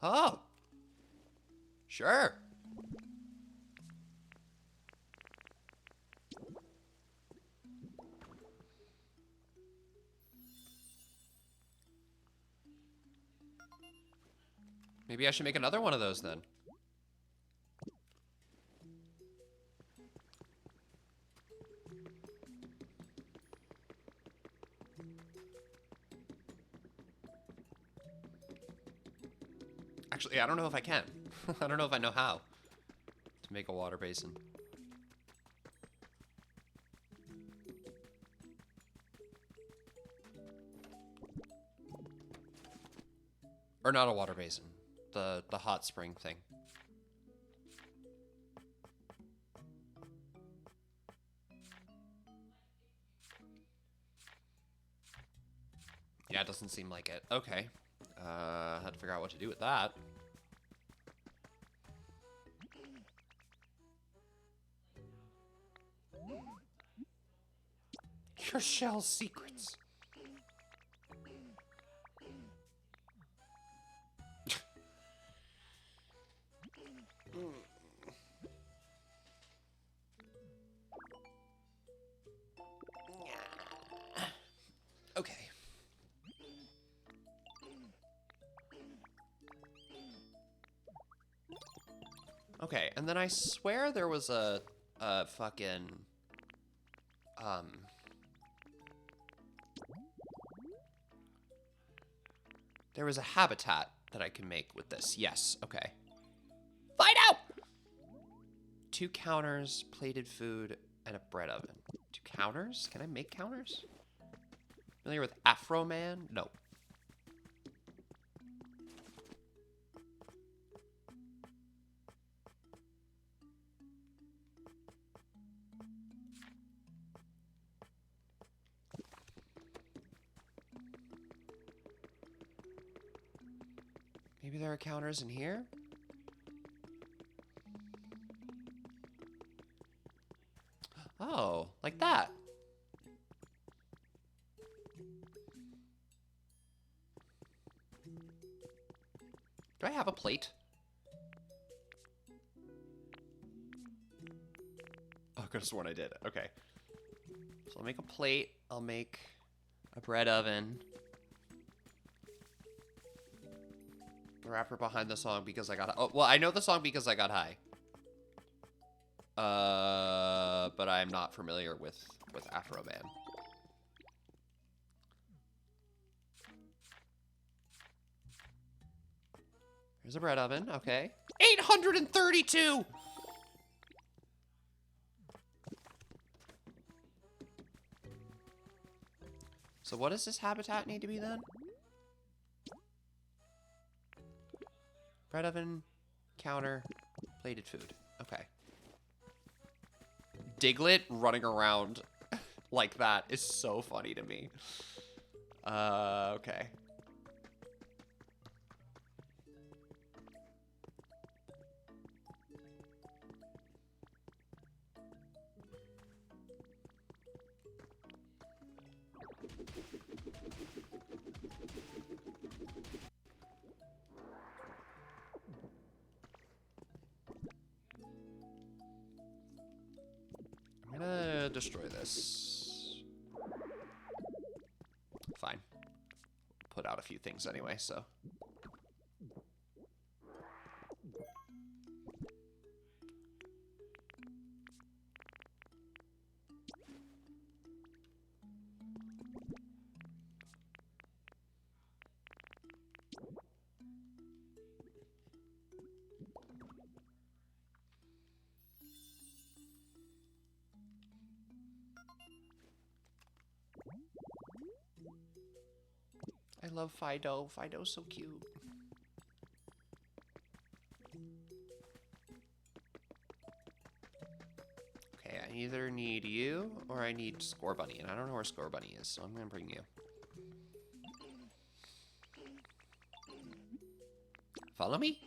Oh, sure. Maybe I should make another one of those then. Actually, I don't know if I can. I don't know if I know how to make a water basin. Or not a water basin. The hot spring thing. Yeah, it doesn't seem like it. Okay. Had to figure out what to do with that. Your shell secrets. Okay. Okay, and then I swear there was a fucking there was a habitat that I can make with this. Yes, okay. Find out! 2 counters, plated food, and a bread oven. 2 counters? Can I make counters? Familiar with Afro Man? No. Maybe there are counters in here? Oh, like that. Do I have a plate? Oh, I could have sworn I did. Okay. So I'll make a plate. I'll make a bread oven. The rapper behind the song because I got... Oh, well, I know the song because I got high. But I'm not familiar with Afro Man. Here's a bread oven. Okay. 832! So what does this habitat need to be then? Bread oven, counter, plated food. Okay. Diglett running around like that is so funny to me. Okay. I'm gonna destroy this. a few things anyway, so. I love Fido. Fido's so cute. Okay, I either need you or I need Score Bunny, and I don't know where Score Bunny is, so I'm gonna bring you. Follow me?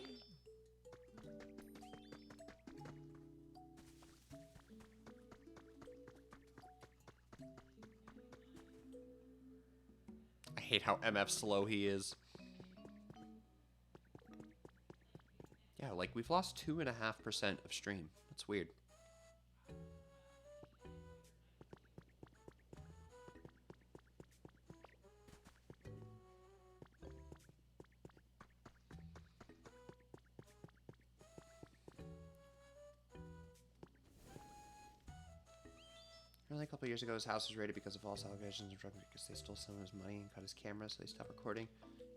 I hate how MF slow he is. Yeah, like we've lost 2.5% of stream. That's weird. Only a couple years ago, his house was raided because of false allegations of drug because they stole some of his money and cut his camera, so they stopped recording.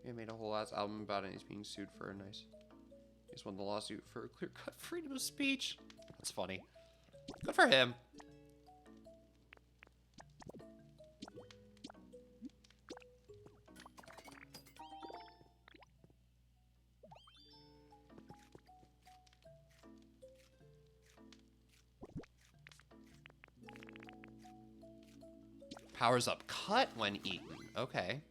He made a whole ass album about it, and he's being sued for a nice. He just won the lawsuit for clear-cut freedom of speech. That's funny. Good for him. Powers up cut when eaten. Okay.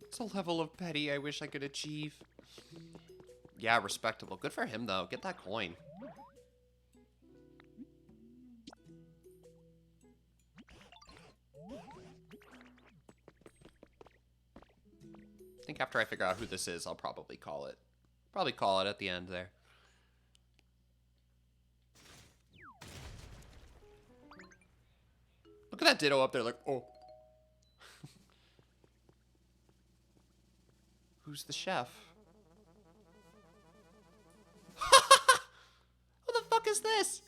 It's a level of petty I wish I could achieve. Yeah, respectable. Good for him, though. Get that coin. I think after I figure out who this is, I'll probably call it. Probably call it at the end there. Look at that Ditto up there, like, oh. Who's the chef? Who the fuck is this?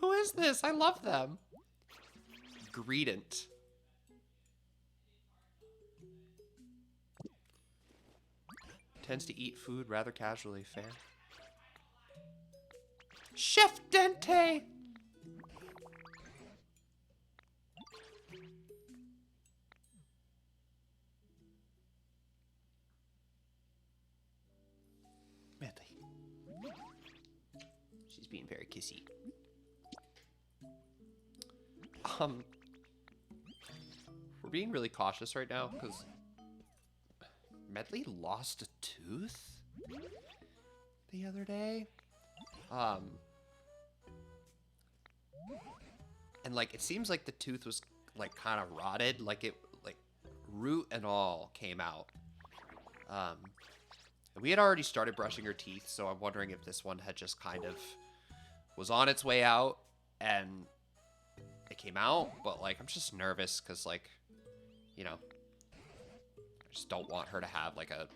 Who is this? I love them. Greedent. Tends to eat food rather casually. Fair. Chef Dente! Medley. She's being very kissy. We're being really cautious right now because Medley lost a tooth the other day. And like it seems like the tooth was like kind of rotted, like it like root and all came out. And we had already started brushing her teeth, so I'm wondering if this one had just kind of was on its way out and it came out, but like I'm just nervous because like, you know, I just don't want her to have like a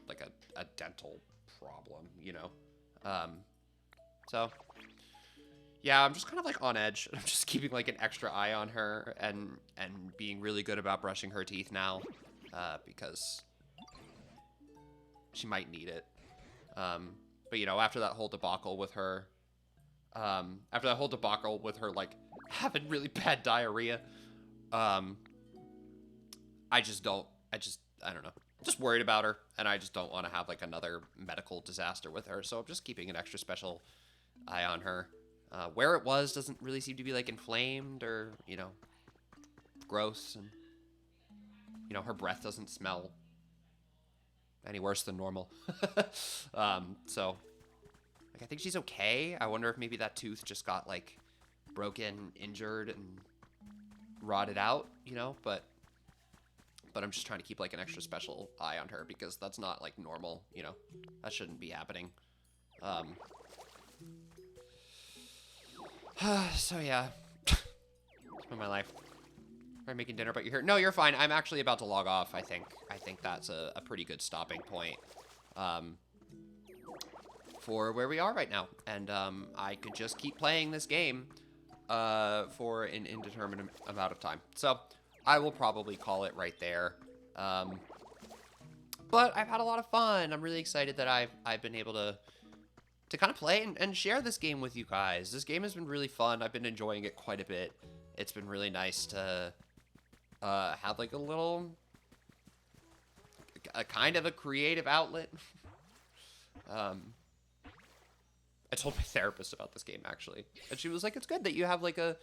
dental problem, you know. So yeah, I'm just kind of like on edge. I'm just keeping like an extra eye on her and being really good about brushing her teeth now, because she might need it. But you know, after that whole debacle with her, like having really bad diarrhea, I don't know. just worried about her, and I just don't want to have like another medical disaster with her. So I'm just keeping an extra special eye on her. Where it was doesn't really seem to be like inflamed or, you know, gross, and you know, her breath doesn't smell any worse than normal. So like, I think she's okay. I wonder if maybe that tooth just got like broken, injured, and rotted out, you know, but I'm just trying to keep like an extra special eye on her because that's not like normal, you know, that shouldn't be happening. So yeah, it's been my life. I'm making dinner, but you're here. No, you're fine. I'm actually about to log off. I think that's a pretty good stopping point for where we are right now. And I could just keep playing this game for an indeterminate amount of time. So I will probably call it right there. But I've had a lot of fun. I'm really excited that I've been able to kind of play and share this game with you guys. This game has been really fun. I've been enjoying it quite a bit. It's been really nice to have like a kind of a creative outlet. I told my therapist about this game actually, and she was like, "It's good that you have like a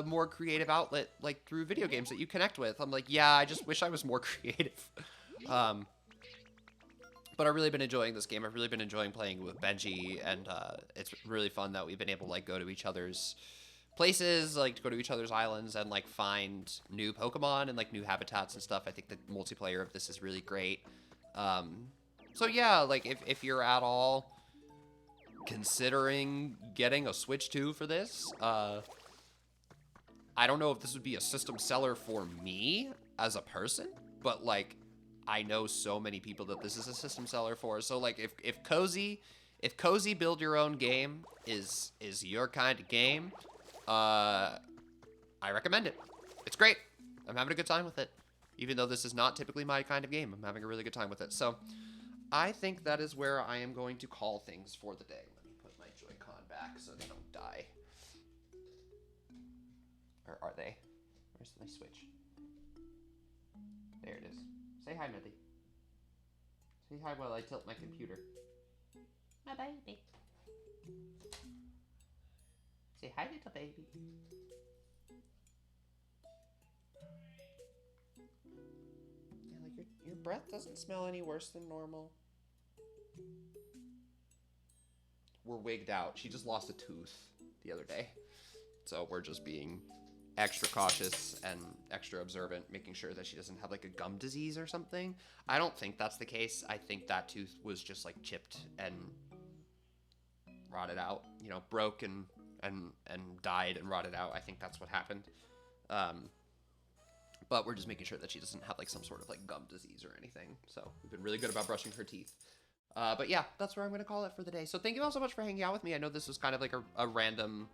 more creative outlet like through video games that you connect with." I'm like, "Yeah, I just wish I was more creative." But I've really been enjoying this game. I've really been enjoying playing with Benji, and it's really fun that we've been able to like go to each other's places, like to go to each other's islands and like find new Pokemon and like new habitats and stuff. I think the multiplayer of this is really great. So yeah, like if you're at all considering getting a Switch 2 for this, I don't know if this would be a system seller for me as a person, but like I know so many people that this is a system seller for. So like if Cozy build your own game is your kind of game, I recommend it. It's great. I'm having a good time with it. Even though this is not typically my kind of game, I'm having a really good time with it. So I think that is where I am going to call things for the day. Let me put my Joy-Con back so they don't die. Or are they? Where's my Switch? There it is. Say hi, Millie. Say hi while I tilt my computer. My baby. Say hi, little baby. Yeah, like your breath doesn't smell any worse than normal. We're wigged out. She just lost a tooth the other day. So we're just being extra cautious and extra observant, making sure that she doesn't have like a gum disease or something. I don't think that's the case. I think that tooth was just like chipped and rotted out, you know, broke and died and rotted out. I think that's what happened. But we're just making sure that she doesn't have like some sort of like gum disease or anything. So we've been really good about brushing her teeth. But yeah, that's where I'm going to call it for the day. So thank you all so much for hanging out with me. I know this was kind of like a random,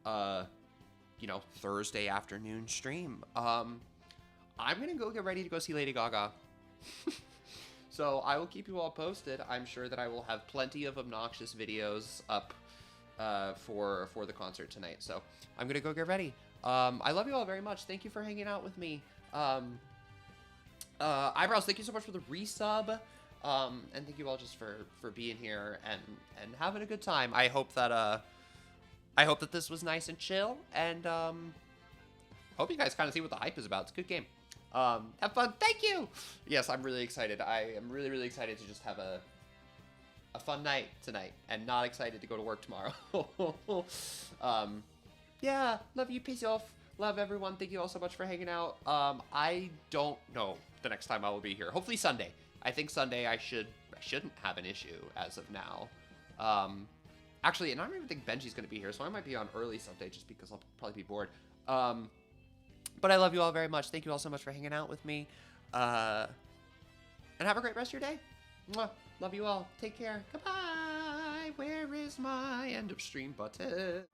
you know, Thursday afternoon stream. I'm going to go get ready to go see Lady Gaga. So I will keep you all posted. I'm sure that I will have plenty of obnoxious videos up for the concert tonight. So I'm going to go get ready. I love you all very much. Thank you for hanging out with me. Eyebrows, thank you so much for the resub. And thank you all just for being here and having a good time. I hope that this was nice and chill, and hope you guys kind of see what the hype is about. It's a good game. Have fun. Thank you. Yes, I'm really excited. I am really, really excited to just have a fun night tonight, and not excited to go to work tomorrow. Yeah, love you. Peace off. Love everyone. Thank you all so much for hanging out. I don't know the next time I will be here. Hopefully Sunday. I think Sunday I shouldn't have an issue as of now. Actually, and I don't even think Benji's going to be here, so I might be on early Sunday just because I'll probably be bored. But I love you all very much. Thank you all so much for hanging out with me. And have a great rest of your day. Mwah. Love you all. Take care. Goodbye. Where is my end of stream button?